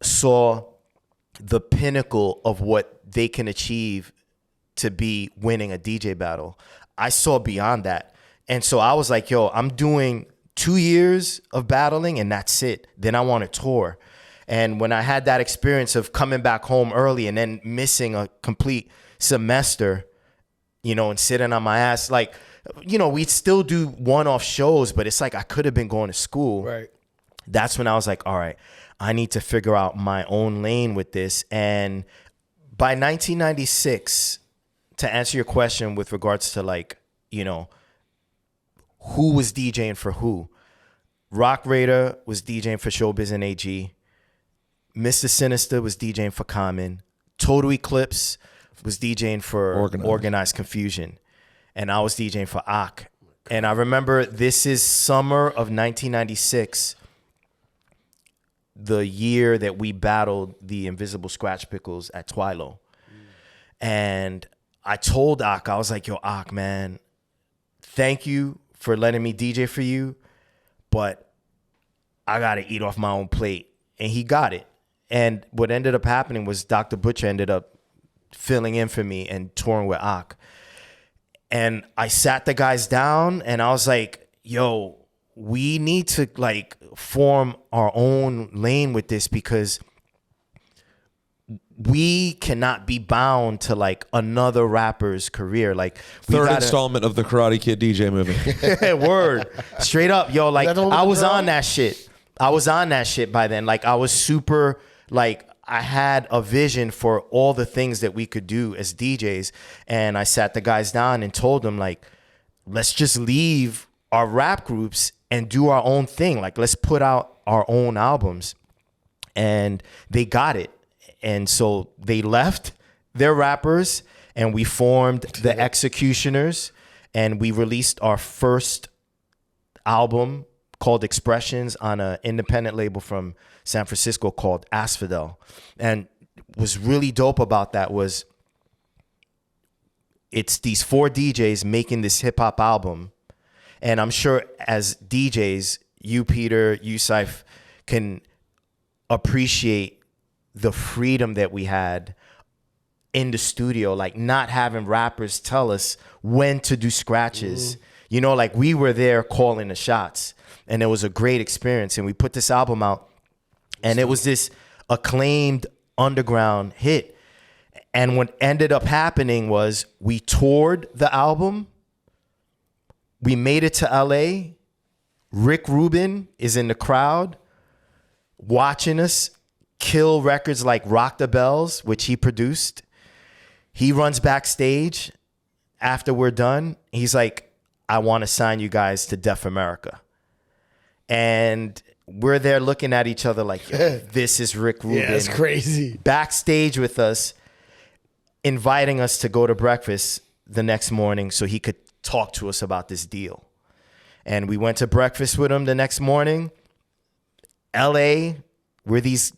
saw the pinnacle of what they can achieve to be winning a DJ battle. I saw beyond that. And so I was like, yo, I'm doing 2 years of battling and that's it. Then I want to tour. And when I had that experience of coming back home early and then missing a complete semester, and sitting on my ass, like, we'd still do one-off shows, but it's like I could have been going to school. Right. That's when I was like, all right, I need to figure out my own lane with this. And by 1996, to answer your question with regards to, like, who was DJing for who? Roc Raida was DJing for Showbiz and AG. Mr. Sinister was DJing for Common. Total Eclipse was DJing for Organized Confusion. And I was DJing for Ak. And I remember this is summer of 1996, the year that we battled the Invisible Scratch Pickles at Twilo. And I told Ak, I was like, yo, Ak, man, thank you for letting me DJ for you, but I got to eat off my own plate. And he got it. And what ended up happening was Dr. Butcher ended up filling in for me and touring with Ak. And I sat the guys down and I was like, yo, we need to, like, form our own lane with this because we cannot be bound to, like, another rapper's career. Like, third installment of the Karate Kid DJ movie. Word. Straight up, yo, like, I was on that shit. I was on that shit by then. Like, I was super, like, I had a vision for all the things that we could do as DJs. And I sat the guys down and told them, like, let's just leave our rap groups and do our own thing. Like, let's put out our own albums. And they got it. And so they left their rappers and we formed the X-Ecutioners and we released our first album called Expressions on an independent label from San Francisco called Asphodel. And what's really dope about that was it's these 4 DJs making this hip hop album. And I'm sure as DJs, you, Peter, you, Cipha, can appreciate the freedom that we had in the studio, like not having rappers tell us when to do scratches. You know, like we were there calling the shots, and it was a great experience. And we put this album out, and it was this acclaimed underground hit. And what ended up happening was we toured the album. We made it to LA. Rick Rubin is in the crowd watching us kill records like Rock the Bells, which he produced. He runs backstage after we're done. He's like, I want to sign you guys to Def America. And we're there looking at each other like, yo, this is Rick Rubin. Yeah, that's crazy. Backstage with us, inviting us to go to breakfast the next morning so he could talk to us about this deal. And we went to breakfast with him the next morning. LA, we're these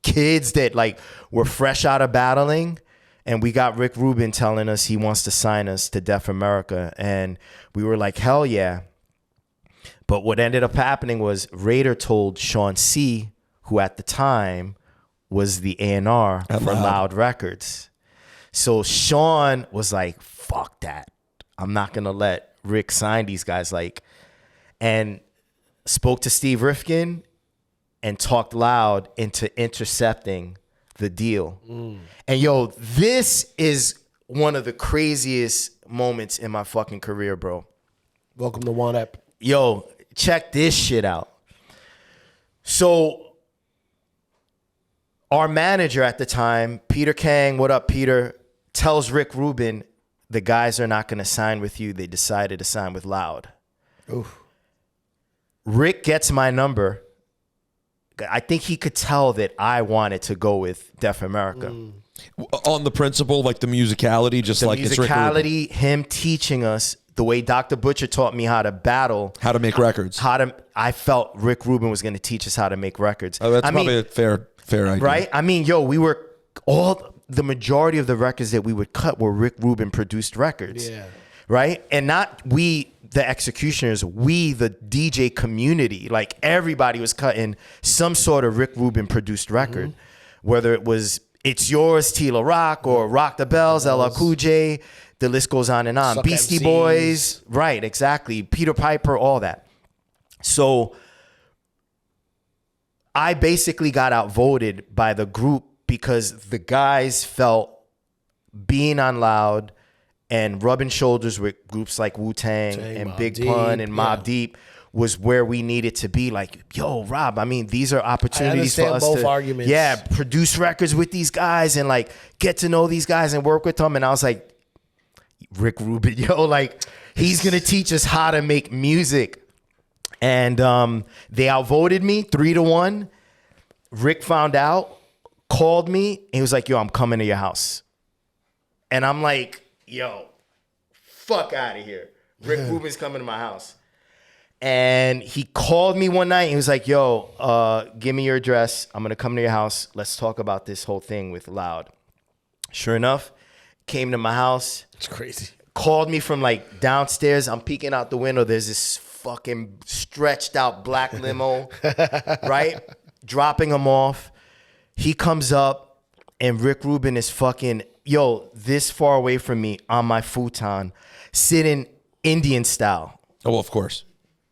kids that like were fresh out of battling. And we got Rick Rubin telling us he wants to sign us to Def America. And we were like, hell yeah. But what ended up happening was Raida told Sean C., who at the time was the A&R for Loud Records. So Sean was like, fuck that. I'm not going to let Rick sign these guys. And spoke to Steve Rifkin and talked Loud into intercepting the deal. And yo, this is one of the craziest moments in my fucking career, bro. Welcome to Juan Ep. Yo, check this shit out. So our manager at the time, Peter Kang, what up, Peter, tells Rick Rubin, the guys are not going to sign with you. They decided to sign with Loud. Oof. Rick gets my number. I think he could tell that I wanted to go with Def America. On the principle, like the musicality, just The like it's Rick Rubin. musicality, him teaching us the way Dr. Butcher taught me how to battle. How to make records. I felt Rick Rubin was going to teach us how to make records. Oh, that's probably a fair idea. Right? I mean, yo, the majority of the records that we would cut were Rick Rubin produced records. Yeah. Right? And not we, the X-Ecutioners, we, the DJ community, like everybody was cutting some sort of Rick Rubin produced record, whether it was It's Yours, Tila Rock, or Rock the Bells, LL Cool J, the list goes on and on. Suck Beastie MCs. Boys, right, exactly. Peter Piper, all that. So I basically got outvoted by the group because the guys felt being on Loud and rubbing shoulders with groups like Wu-Tang and Mobb Big Deep, Pun and Mobb Deep was where we needed to be. Like, yo, Rob, I mean, these are opportunities for us both to arguments. produce records with these guys and like get to know these guys and work with them. And I was like, Rick Rubin, yo, like he's gonna teach us how to make music. And they outvoted me 3-1. Rick found out, called me, and he was like, yo, I'm coming to your house. And I'm like, yo, fuck out of here. Rick Rubin's coming to my house. And he called me one night and he was like, yo, give me your address. I'm going to come to your house. Let's talk about this whole thing with Loud. Sure enough, came to my house. It's crazy. Called me from like downstairs. I'm peeking out the window. There's this fucking stretched out black limo, right? Dropping him off. He comes up and Rick Rubin is fucking, yo, this far away from me on my futon, sitting Indian style. Oh, well, of course.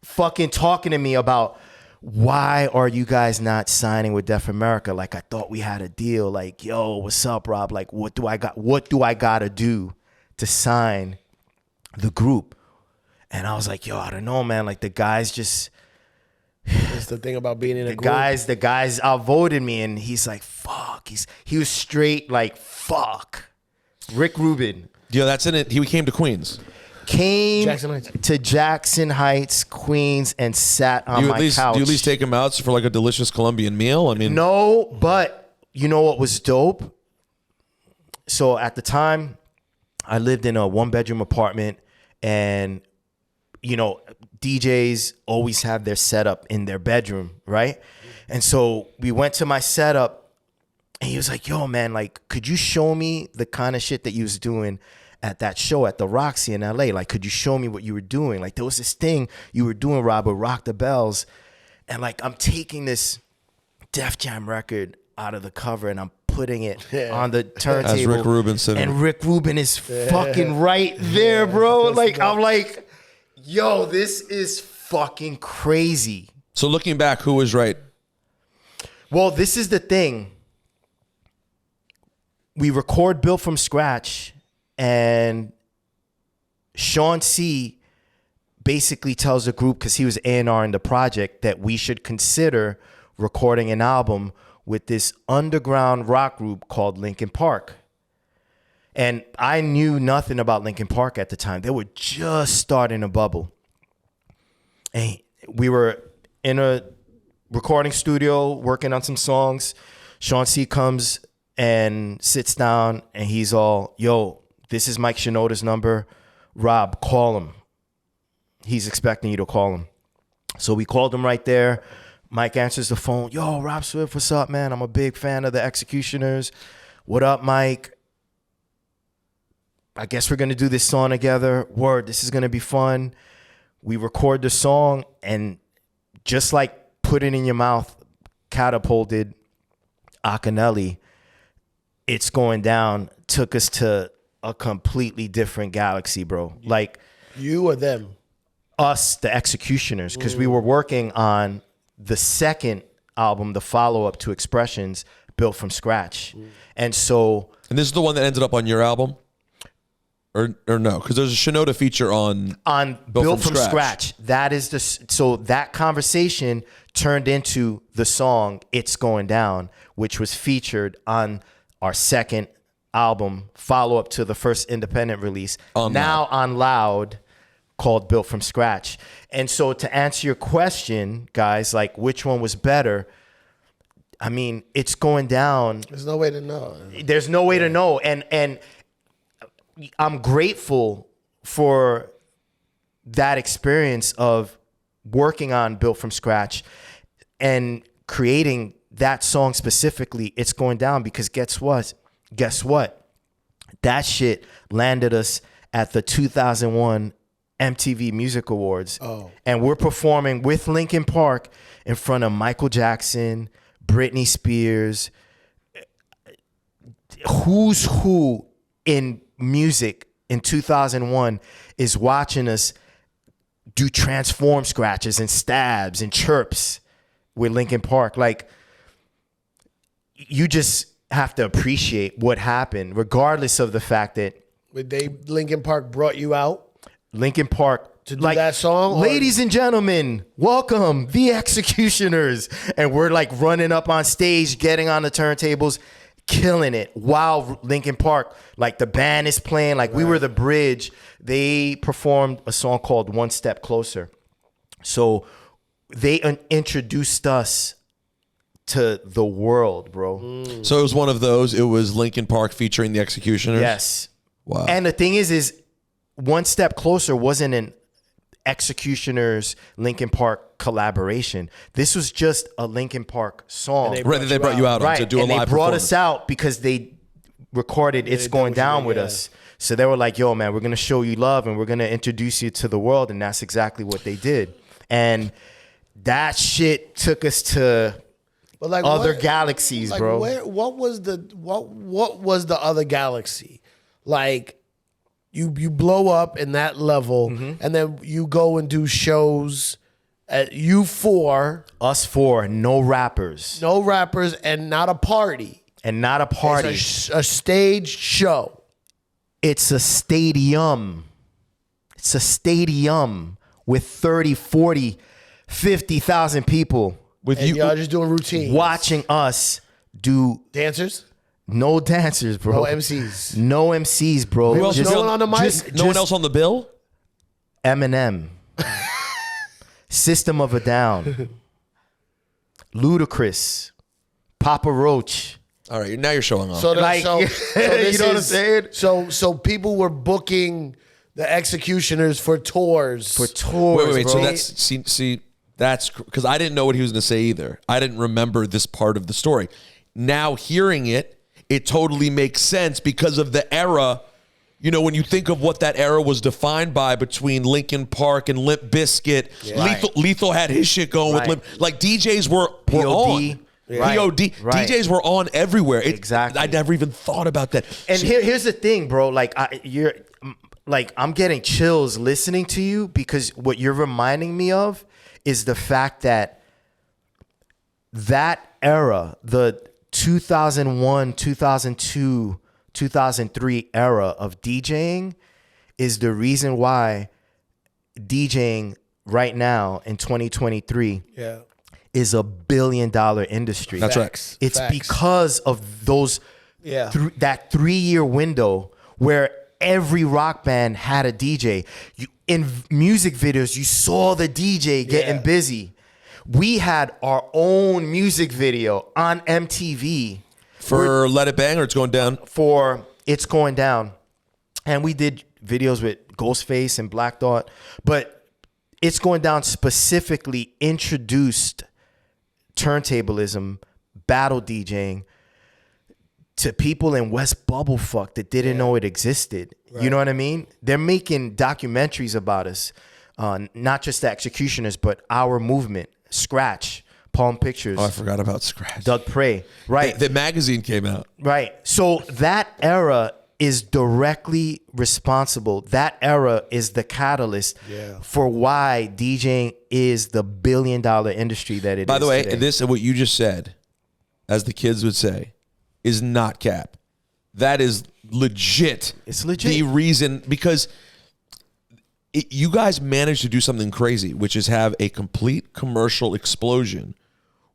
Fucking talking to me about why are you guys not signing with Def America? Like I thought we had a deal. Like, yo, what's up, Rob? Like, what do I gotta do to sign the group? And I was like, yo, I don't know, man. Like the guys just It's the thing about being in a group. the guys outvoted me, and he's like, fuck. He was straight like, fuck. Rick Rubin. Yo, that's in it. He came to Queens. Came Jackson Heights. to Jackson Heights, Queens, and sat on my couch. Do you at least take him out for like a delicious Colombian meal? I mean, No, but you know what was dope? So at the time, I lived in a 1-bedroom apartment, and you know, DJs always have their setup in their bedroom, right? And so we went to my setup, and he was like, yo, man, like, could you show me the kind of shit that you was doing at that show at the Roxy in LA. Like, could you show me what you were doing? Like, there was this thing you were doing, Rob, with Rock the Bells. And like, I'm taking this Def Jam record out of the cover and I'm putting it on the turntable. As Rick Rubin sitting. And Rick Rubin is fucking right there, bro. Like, I'm like, yo, this is fucking crazy. So looking back, who was right? Well, this is the thing. We record Built from Scratch, and Sean C basically tells the group, because he was A&R in the project, that we should consider recording an album with this underground rock group called Linkin Park. And I knew nothing about Linkin Park at the time. They were just starting to bubble. And we were in a recording studio working on some songs. Sean C comes and sits down and he's all, yo, this is Mike Shinoda's number. Rob, call him. He's expecting you to call him. So we called him right there. Mike answers the phone. Yo, Rob Swift, what's up, man? I'm a big fan of the X-Ecutioners. What up, Mike? I guess we're going to do this song together. Word, this is going to be fun. We record the song, and just like Put It in Your Mouth catapulted Akinyele, It's Going Down took us to a completely different galaxy, bro. Like, You or them? Us, the X-Ecutioners, because we were working on the second album, the follow-up to Expressions, Built from Scratch. And so... And this is the one that ended up on your album? Or no? Because there's a Shinoda feature on Built from Scratch. That is the... So that conversation turned into the song It's Going Down, which was featured on our second album, follow-up to the first independent release, on Loud, called Built from Scratch. And so to answer your question, guys, like which one was better, I mean, It's Going Down. There's no way to know. There's no way to know. And I'm grateful for that experience of working on Built from Scratch and creating that song specifically, It's Going Down, because guess what? That shit landed us at the 2001 MTV Music Awards. Oh. And we're performing with Linkin Park in front of Michael Jackson, Britney Spears. Who's who in music in 2001 is watching us do transform scratches and stabs and chirps with Linkin Park. Like, you just have to appreciate what happened, regardless of the fact that Linkin Park brought you out. Linkin Park to do that song? Ladies and gentlemen, welcome the X-Ecutioners. And we're like running up on stage, getting on the turntables, killing it. While Linkin Park, like the band is playing, like we were the bridge. They performed a song called One Step Closer. So they introduced us to the world, bro. So it was one of those. It was Linkin Park featuring the X-Ecutioners? Yes. Wow. And the thing is One Step Closer wasn't an X-Ecutioners Linkin Park collaboration. This was just a Linkin Park song. Right, they brought you out on to do a live performance. They brought us out because they recorded It's Going Down with us. So they were like, yo, man, we're going to show you love and we're going to introduce you to the world. And that's exactly what they did. And that shit took us to other galaxies, like bro. What was the other galaxy? Like, you blow up in that level, and then you go and do shows at you four. Us four, no rappers. No rappers and not a party. And not a party. It's a staged show. It's a stadium. It's a stadium with 30, 40, 50,000 people. With you, y'all just doing routines. Watching us do... Dancers? No dancers, bro. No MCs. No MCs, bro. Who else? No one on the mic? No one else on the bill? Eminem. System of a Down. Ludacris. Papa Roach. All right, now you're showing off. So you know what I'm saying? So people were booking the X-Ecutioners for tours. For tours, Wait. bro. So that's that's because I didn't know what he was going to say either. I didn't remember this part of the story. Now hearing it, it totally makes sense because of the era You know, when you think of what that era was defined by between Linkin Park and Limp Bizkit, Lethal had his shit going with Limp. Like DJs were on. POD. Right. DJs were on everywhere. Exactly. I never even thought about that. And here's the thing, bro. Like I'm getting chills listening to you because what you're reminding me of is the fact that era, the 2001, 2002, 2003 era of DJing is the reason why DJing right now in 2023 is a $1 billion industry. That's right. It's because of those that 3-year window where every rock band had a DJ. In music videos, you saw the DJ getting busy. We had our own music video on MTV. For Let It Bang or It's Going Down? For It's Going Down. And we did videos with Ghostface and Black Thought. But It's Going Down specifically introduced turntablism, battle DJing to people in West Bubblefuck that didn't know it existed. Right. You know what I mean? They're making documentaries about us, not just the X-Ecutioners, but our movement, Scratch, Palm Pictures. Oh, I forgot about Scratch. Doug Prey. Right. The magazine came out. Right. So that era is directly responsible. That era is the catalyst for why DJing is the $1 billion industry that it is. By the way, today. this and what you just said, as the kids would say, is not cap. That is legit. It's legit. The reason, because you guys managed to do something crazy, which is have a complete commercial explosion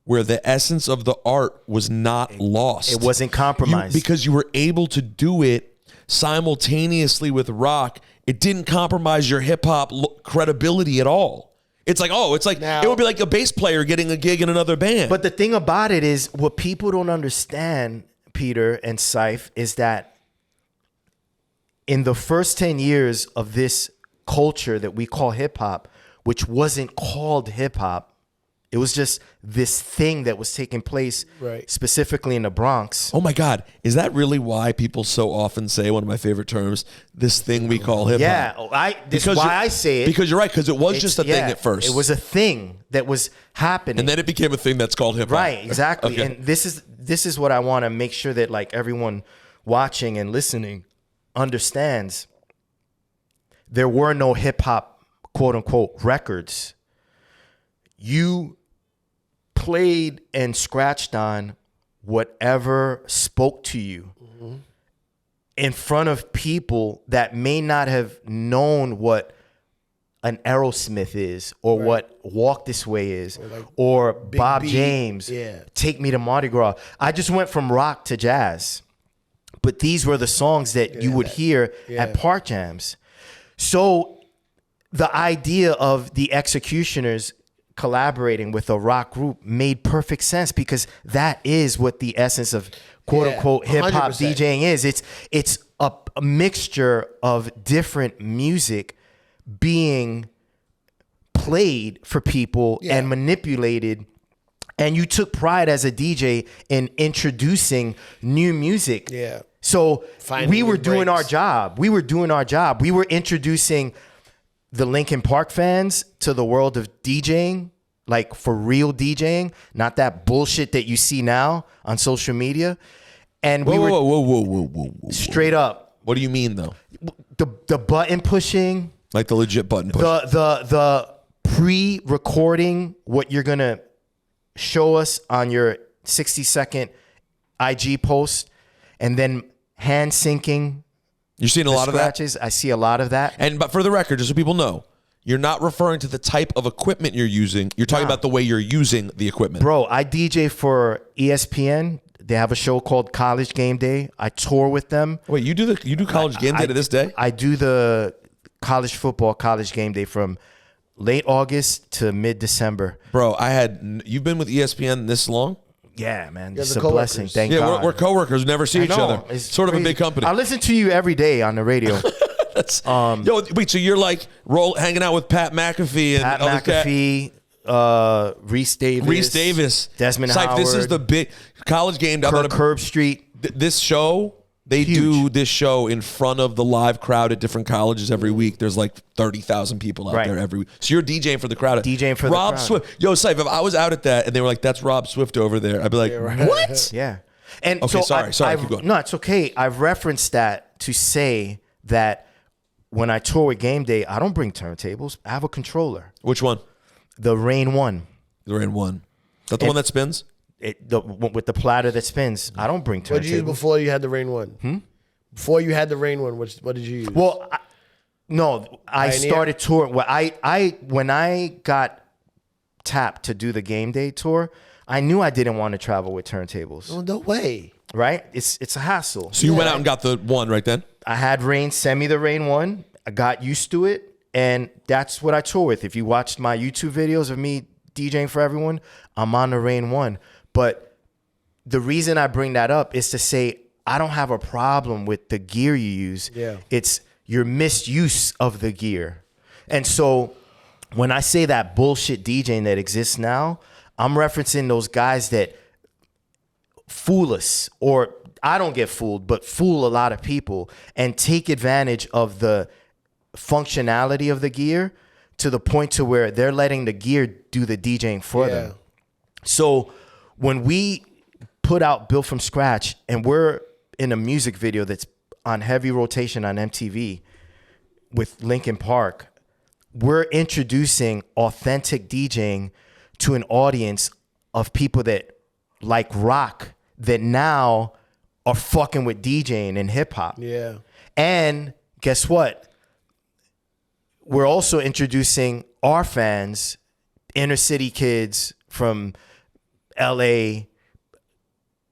where the essence of the art was not lost. It wasn't compromised. Because you were able to do it simultaneously with rock. It didn't compromise your hip hop credibility at all. It's like, now, it would be like a bass player getting a gig in another band. But the thing about it is, what people don't understand, Peter and Cipha, is that in the first 10 years of this culture that we call hip hop, which wasn't called hip hop, it was just this thing that was taking place specifically in the Bronx. Oh my God. Is that really why people so often say one of my favorite terms, this thing we call hip hop? Yeah, this is why I say it. Because you're right, because it was just a thing at first. It was a thing that was happening. And then it became a thing that's called hip hop. Right, exactly. Okay. And this is what I want to make sure that like everyone watching and listening understands. There were no hip hop, quote unquote, records. You played and scratched on whatever spoke to you in front of people that may not have known what an Aerosmith is or what Walk This Way is or Bob James, Take Me to Mardi Gras. I just went from rock to jazz, but these were the songs that you would hear at park jams. So the idea of the X-Ecutioners collaborating with a rock group made perfect sense because that is what the essence of quote unquote hip hop DJing is. It's a mixture of different music being played for people and manipulated. And you took pride as a DJ in introducing new music. Yeah. So we were doing our job. We were introducing the Linkin Park fans to the world of DJing, like for real DJing, not that bullshit that you see now on social media. And whoa. Straight up. What do you mean though? The button pushing, like the legit button push. The pre-recording what you're gonna show us on your 60-second IG post, and then hand syncing. You're seeing a lot of that? I see a lot of that. But for the record, just so people know, you're not referring to the type of equipment you're using. You're talking about the way you're using the equipment. Bro, I DJ for ESPN. They have a show called College Game Day. I tour with them. Wait, you do College Game Day to this day? I do the college football College Game Day from late August to mid-December. Bro, you've been with ESPN this long? Yeah, man. It's a blessing. Thank God. Yeah, we're coworkers. Never see each other. It's sort crazy. of a big company. I listen to you every day on the radio. Wait, so you're like hanging out with Pat McAfee and Reese Davis. Desmond Howard. This is the big College Game Day. Curb Street. This show They Huge. do this show in front of the live crowd at different colleges every week. There's like 30,000 people out there every week. So you're DJing for the crowd. DJing for the Rob crowd. Swift. Yo, Cipha, if I was out at that and they were like, that's Rob Swift over there, I'd be like, what? Yeah. And Okay, so sorry, keep going. No, it's okay. I've referenced that to say that when I tour with Game Day, I don't bring turntables. I have a controller. Which one? The Rain 1. The Rain 1. Is that the one that spins? With the platter that spins. I don't bring turntables. What did you use before you had the Rain 1? Before you had the Rain 1, what did you use? Well, I started touring. Well, when I got tapped to do the Game Day tour, I knew I didn't want to travel with turntables. Oh, no way. Right? It's a hassle. So you went out and got the one right then? I had Rain send me the Rain 1. I got used to it, and that's what I tour with. If you watched my YouTube videos of me DJing for everyone, I'm on the Rain 1. But the reason I bring that up is to say I don't have a problem with the gear you use. Yeah. It's your misuse of the gear. And so when I say that bullshit DJing that exists now, I'm referencing those guys that fool us, or I don't get fooled, but fool a lot of people and take advantage of the functionality of the gear to the point to where they're letting the gear do the DJing for them. So when we put out Built From Scratch and we're in a music video that's on heavy rotation on MTV with Linkin Park, we're introducing authentic DJing to an audience of people that like rock that now are fucking with DJing and hip hop. Yeah. And guess what? We're also introducing our fans, inner city kids from LA,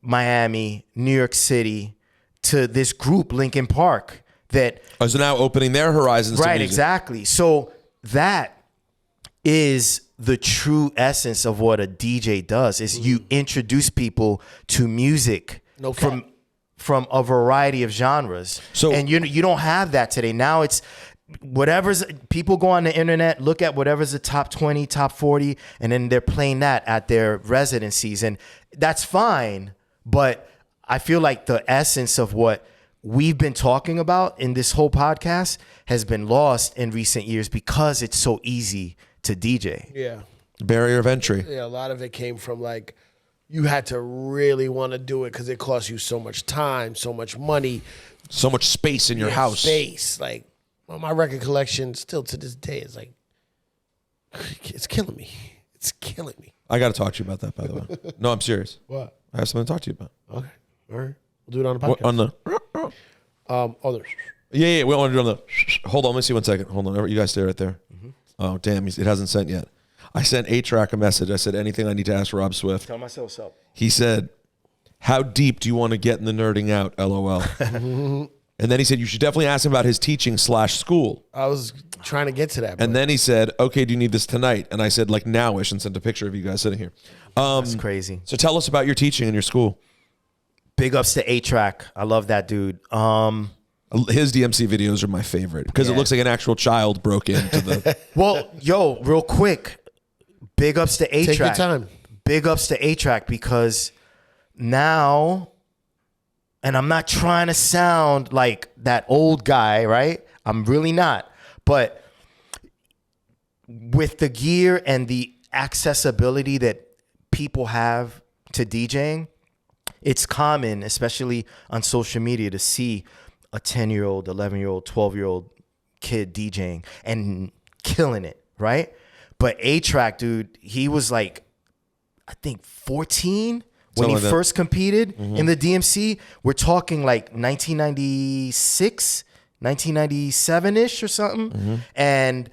Miami, New York City, to this group, Linkin Park, that So now opening their horizons to right, music. exactly. So that is the true essence of what a DJ does, is you introduce people to music from a variety of genres. So- and you don't have that today. Now it's whatever's, people go on the internet, look at whatever's the top 20, top 40, and then they're playing that at their residencies. And that's fine, but I feel like the essence of what we've been talking about in this whole podcast has been lost in recent years because it's so easy to DJ. Yeah. Barrier of entry. Yeah, a lot of it came from like you had to really want to do it because it cost you so much time, so much money, So much space in your house. space. Like my record collection, still to this day, is like it's killing me. It's killing me. I got to talk to you about that, by the way. No, I'm serious. What? I have something to talk to you about. Okay, all right, we'll do it on the What, podcast. on the... Other. Yeah, we want to do on the... Hold on, let me see 1 second. Hold on, you guys stay right there. Oh, damn, it hasn't sent yet. I sent A-Track a message. I said, anything I need to ask Rob Swift. Tell myself so. He said, how deep do you want to get in the nerding out, LOL? And then he said, you should definitely ask him about his teaching / school. I was trying to get to that. And then he said, okay, do you need this tonight? And I said, like, nowish, and sent a picture of you guys sitting here. That's crazy. So tell us about your teaching in your school. Big ups to A-Track. I love that dude. His DMC videos are my favorite because it looks like an actual child broke into the... Well, yo, real quick, big ups to A-Track. Take your time. Big ups to A-Track because now, and I'm not trying to sound like that old guy, right? I'm really not. But with the gear and the accessibility that people have to DJing, it's common, especially on social media, to see a 10-year-old, 11-year-old, 12-year-old kid DJing and killing it, right? But A-Track, dude, he was like, I think 14 when he first competed in the DMC. We're talking like 1996, 1997-ish or something. And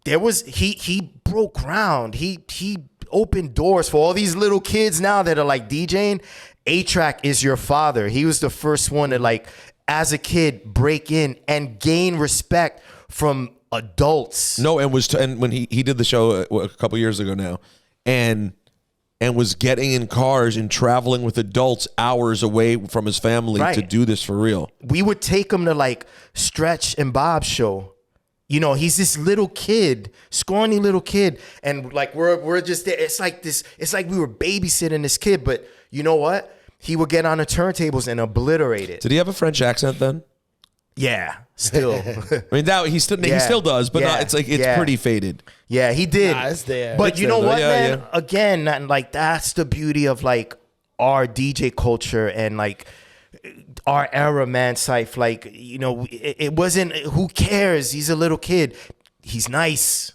there was, he broke ground. He opened doors for all these little kids now that are like DJing. A-Track is your father. He was the first one to, like, as a kid, break in and gain respect from adults. No, and when he did the show a couple years ago now, and was getting in cars and traveling with adults hours away from his family to do this for real. We would take him to like Stretch and Bob's show. You know, he's this little kid, scrawny little kid, and like we're just there. It's like we were babysitting this kid, but you know what? he would get on the turntables and obliterate it. Did he have a French accent then? Yeah, still. I mean, that he still does, but not, it's pretty faded. Yeah, he did. Nah, it's there. But It's you know there, what, though. Yeah, man? Again, like that's the beauty of like our DJ culture and like our era, man. Cipha, like it wasn't. Who cares? He's a little kid. He's nice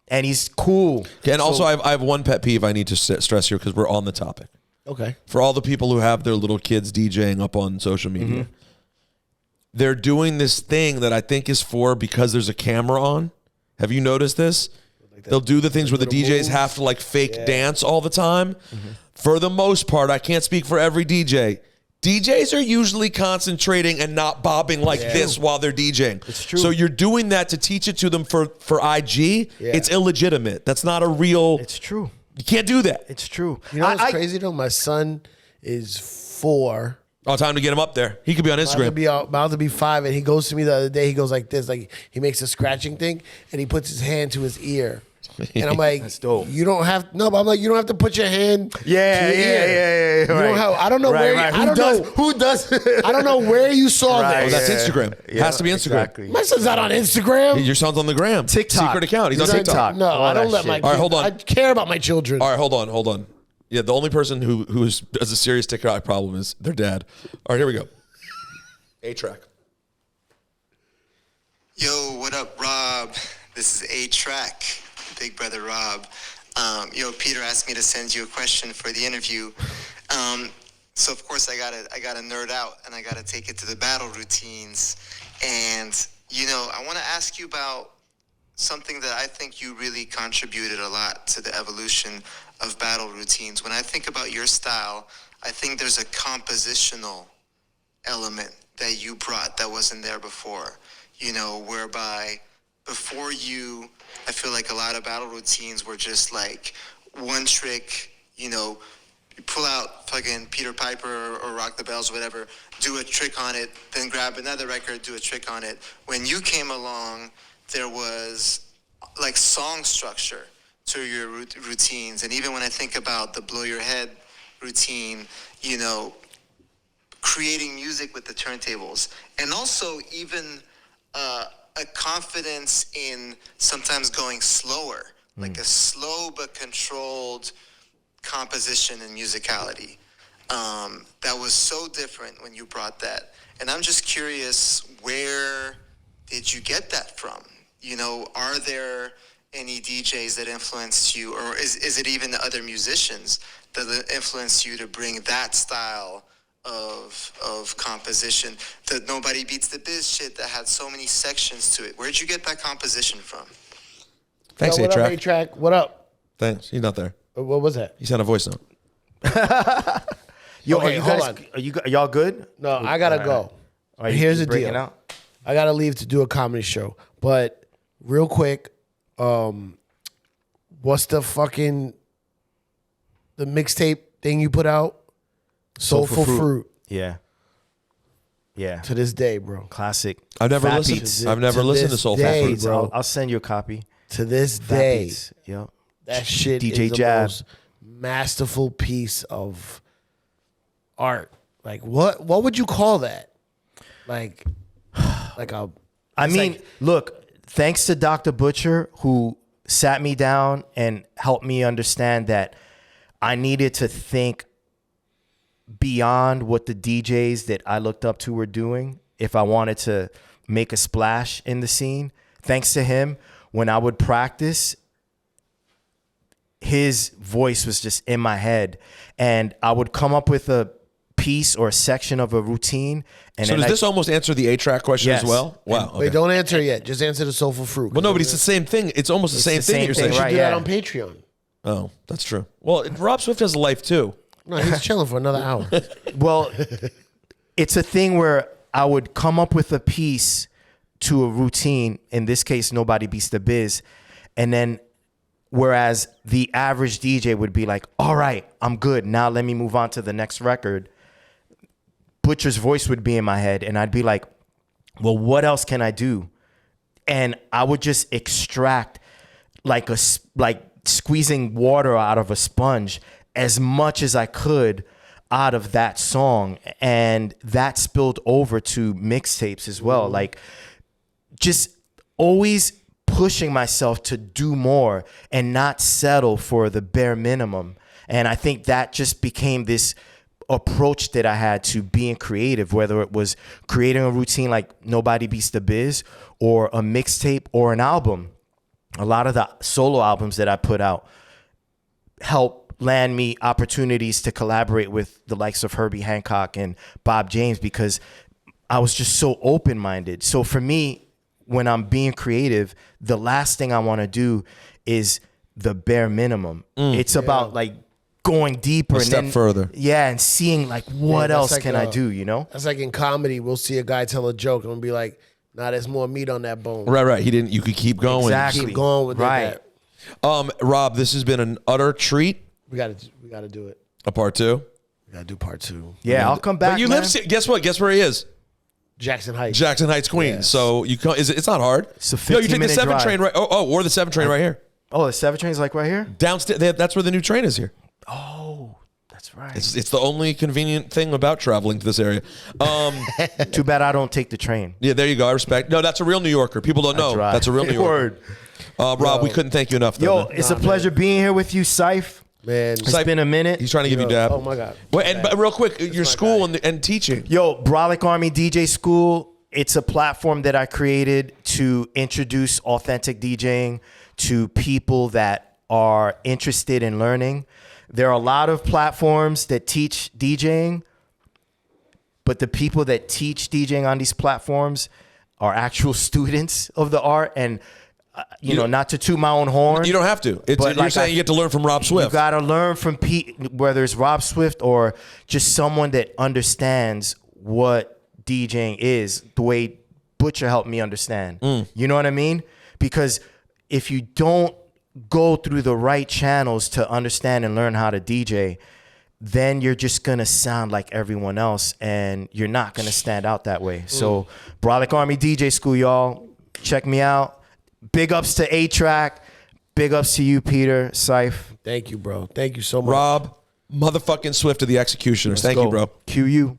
and he's cool. And also, I have one pet peeve I need to stress here because we're on the topic. Okay. For all the people who have their little kids DJing up on social media, they're doing this thing that I think is because there's a camera on. Have you noticed this? They'll do the things where the DJs have to like fake dance all the time. For the most part, I can't speak for every DJ. DJs are usually concentrating and not bobbing like this while they're DJing. It's true. So you're doing that to teach it to them for IG. Yeah. It's illegitimate. That's not a real. It's true. You can't do that. It's true. You know what's crazy though? My son is 4. Oh, time to get him up there. He could be on Instagram. About to be 5, and he goes to me the other day. He goes like this, like he makes a scratching thing, and he puts his hand to his ear. And I'm like, that's dope. You don't have but I'm like, you don't have to put your hand. Yeah. You don't have. I don't know where. Right. I don't know who does. I don't know where you saw Oh, this. that's Instagram. Yeah, Has to be Instagram. Exactly. My son's not on Instagram. Your son's on the gram. TikTok. Secret account. He's on TikTok. No, I don't let my. All right, hold on. I care about my children. All right, hold on. Yeah, the only person who has a serious TikTok problem is their dad. All right, here we go. A-Track. Yo, what up, Rob? This is A-Track, Big Brother Rob. Peter asked me to send you a question for the interview. So of course I gotta nerd out and I gotta take it to the battle routines. And I want to ask you about something that I think you really contributed a lot to the evolution of battle routines. When I think about your style, I think there's a compositional element that you brought that wasn't there before, whereby before you, I feel like a lot of battle routines were just like one trick, you pull out fucking Peter Piper or Rock the Bells or whatever, do a trick on it, then grab another record, do a trick on it. When you came along, there was like song structure to your routines. And even when I think about the Blow Your Head routine, creating music with the turntables, and also even a confidence in sometimes going slower, like a slow but controlled composition and musicality. That was so different when you brought that. And I'm just curious, where did you get that from? Are there any DJs that influenced you, or is it even the other musicians that influenced you to bring that style of composition, the Nobody Beats the Biz shit that had so many sections to it? Where'd you get that composition from? Thanks, Yo, what A-Track. up, A-Track? What up? Thanks. He's not there. What was that? He sent a voice note. Yo, Okay, are hold y'all good? No, I gotta go. Here's the breaking deal. out? I gotta leave to do a comedy show. But real quick, what's the mixtape thing you put out? Soulful Fruit. Yeah. To this day, bro. Classic. I've never Fat listened. Beats. I've never listened to this Soulful day, Fruit. bro. I'll send you a copy. To this Fat day, Beats. Yep. that shit DJ is the Jab. most masterful piece of art. Like what would you call that? Like Look, thanks to Dr. Butcher, who sat me down and helped me understand that I needed to think beyond what the DJs that I looked up to were doing if I wanted to make a splash in the scene. Thanks to him, when I would practice, his voice was just in my head, and I would come up with a piece or a section of a routine. And So does this almost answer the A-Track question Yes. as well? Wow. Okay. Wait, don't answer yet. Just answer the Soulful Fruit. Well, no, but it's the same thing. It's almost the same the thing same that you're thing, saying. You should right, do yeah. that on Patreon. Oh, that's true. Well, Rob Swift has a life too. No, he's chilling for another hour. Well, it's a thing where I would come up with a piece to a routine. In this case, Nobody Beats the Biz. And then whereas the average DJ would be like, all right, I'm good. Now let me move on to the next record. Butcher's voice would be in my head, and I'd be like, well, what else can I do? And I would just extract like squeezing water out of a sponge as much as I could out of that song, and that spilled over to mixtapes as well. Like, just always pushing myself to do more and not settle for the bare minimum. And I think that just became this approach that I had to being creative, whether it was creating a routine like Nobody Beats the Biz, or a mixtape, or an album. A lot of the solo albums that I put out help land me opportunities to collaborate with the likes of Herbie Hancock and Bob James, because I was just so open-minded. So for me, when I'm being creative, the last thing I want to do is the bare minimum. It's about like going deeper A and step then further. Yeah, and seeing like what that's else like can I do, you know? That's like in comedy, we'll see a guy tell a joke and we'll be like, nah, there's more meat on that bone. Right. He didn't. You could keep going. Exactly. Keep going with Right. that. Rob, this has been an utter treat. We gotta do it. A part 2. We gotta do part 2. Yeah, I'll come back. But you man. live. Guess what? Guess where he is? Jackson Heights. Jackson Heights, Queens. Yes. So you come. It's not hard. It's a you take the 15-minute 7 drive. train right. Or the 7 train right here. Oh, the 7 train's like right here? Downstairs. That's where the new train is here. Oh, that's right. It's the only convenient thing about traveling to this area. Too bad I don't take the train. Yeah, there you go. I respect. No, that's a real New Yorker. People don't know. drive. That's a real New Yorker. Word. Rob, we couldn't thank you enough. Though, Yo, man. it's a pleasure being here with you, Cipha. Man, It's been a minute. He's trying to give you dab. oh my God. Well, but real quick, your my school guy. and teaching. Yo, Brolic Army DJ School, it's a platform that I created to introduce authentic DJing to people that are interested in learning. There are a lot of platforms that teach DJing, but the people that teach DJing on these platforms are actual students of the art. And, you know, not to toot my own horn. You don't have to. But You're like saying you get to learn from Rob You Swift. got to learn from whether it's Rob Swift or just someone that understands what DJing is, the way Butcher helped me understand. You know what I mean? Because if you don't go through the right channels to understand and learn how to DJ, then you're just going to sound like everyone else and you're not going to stand out that way. So Brolic Army DJ School, y'all, check me out. Big ups to A-Track. Big ups to you, Peter, Cipha. Thank you, bro. Thank you so much. Rob, motherfucking Swift of the X-Ecutioners. Thank Go. you, bro. QU.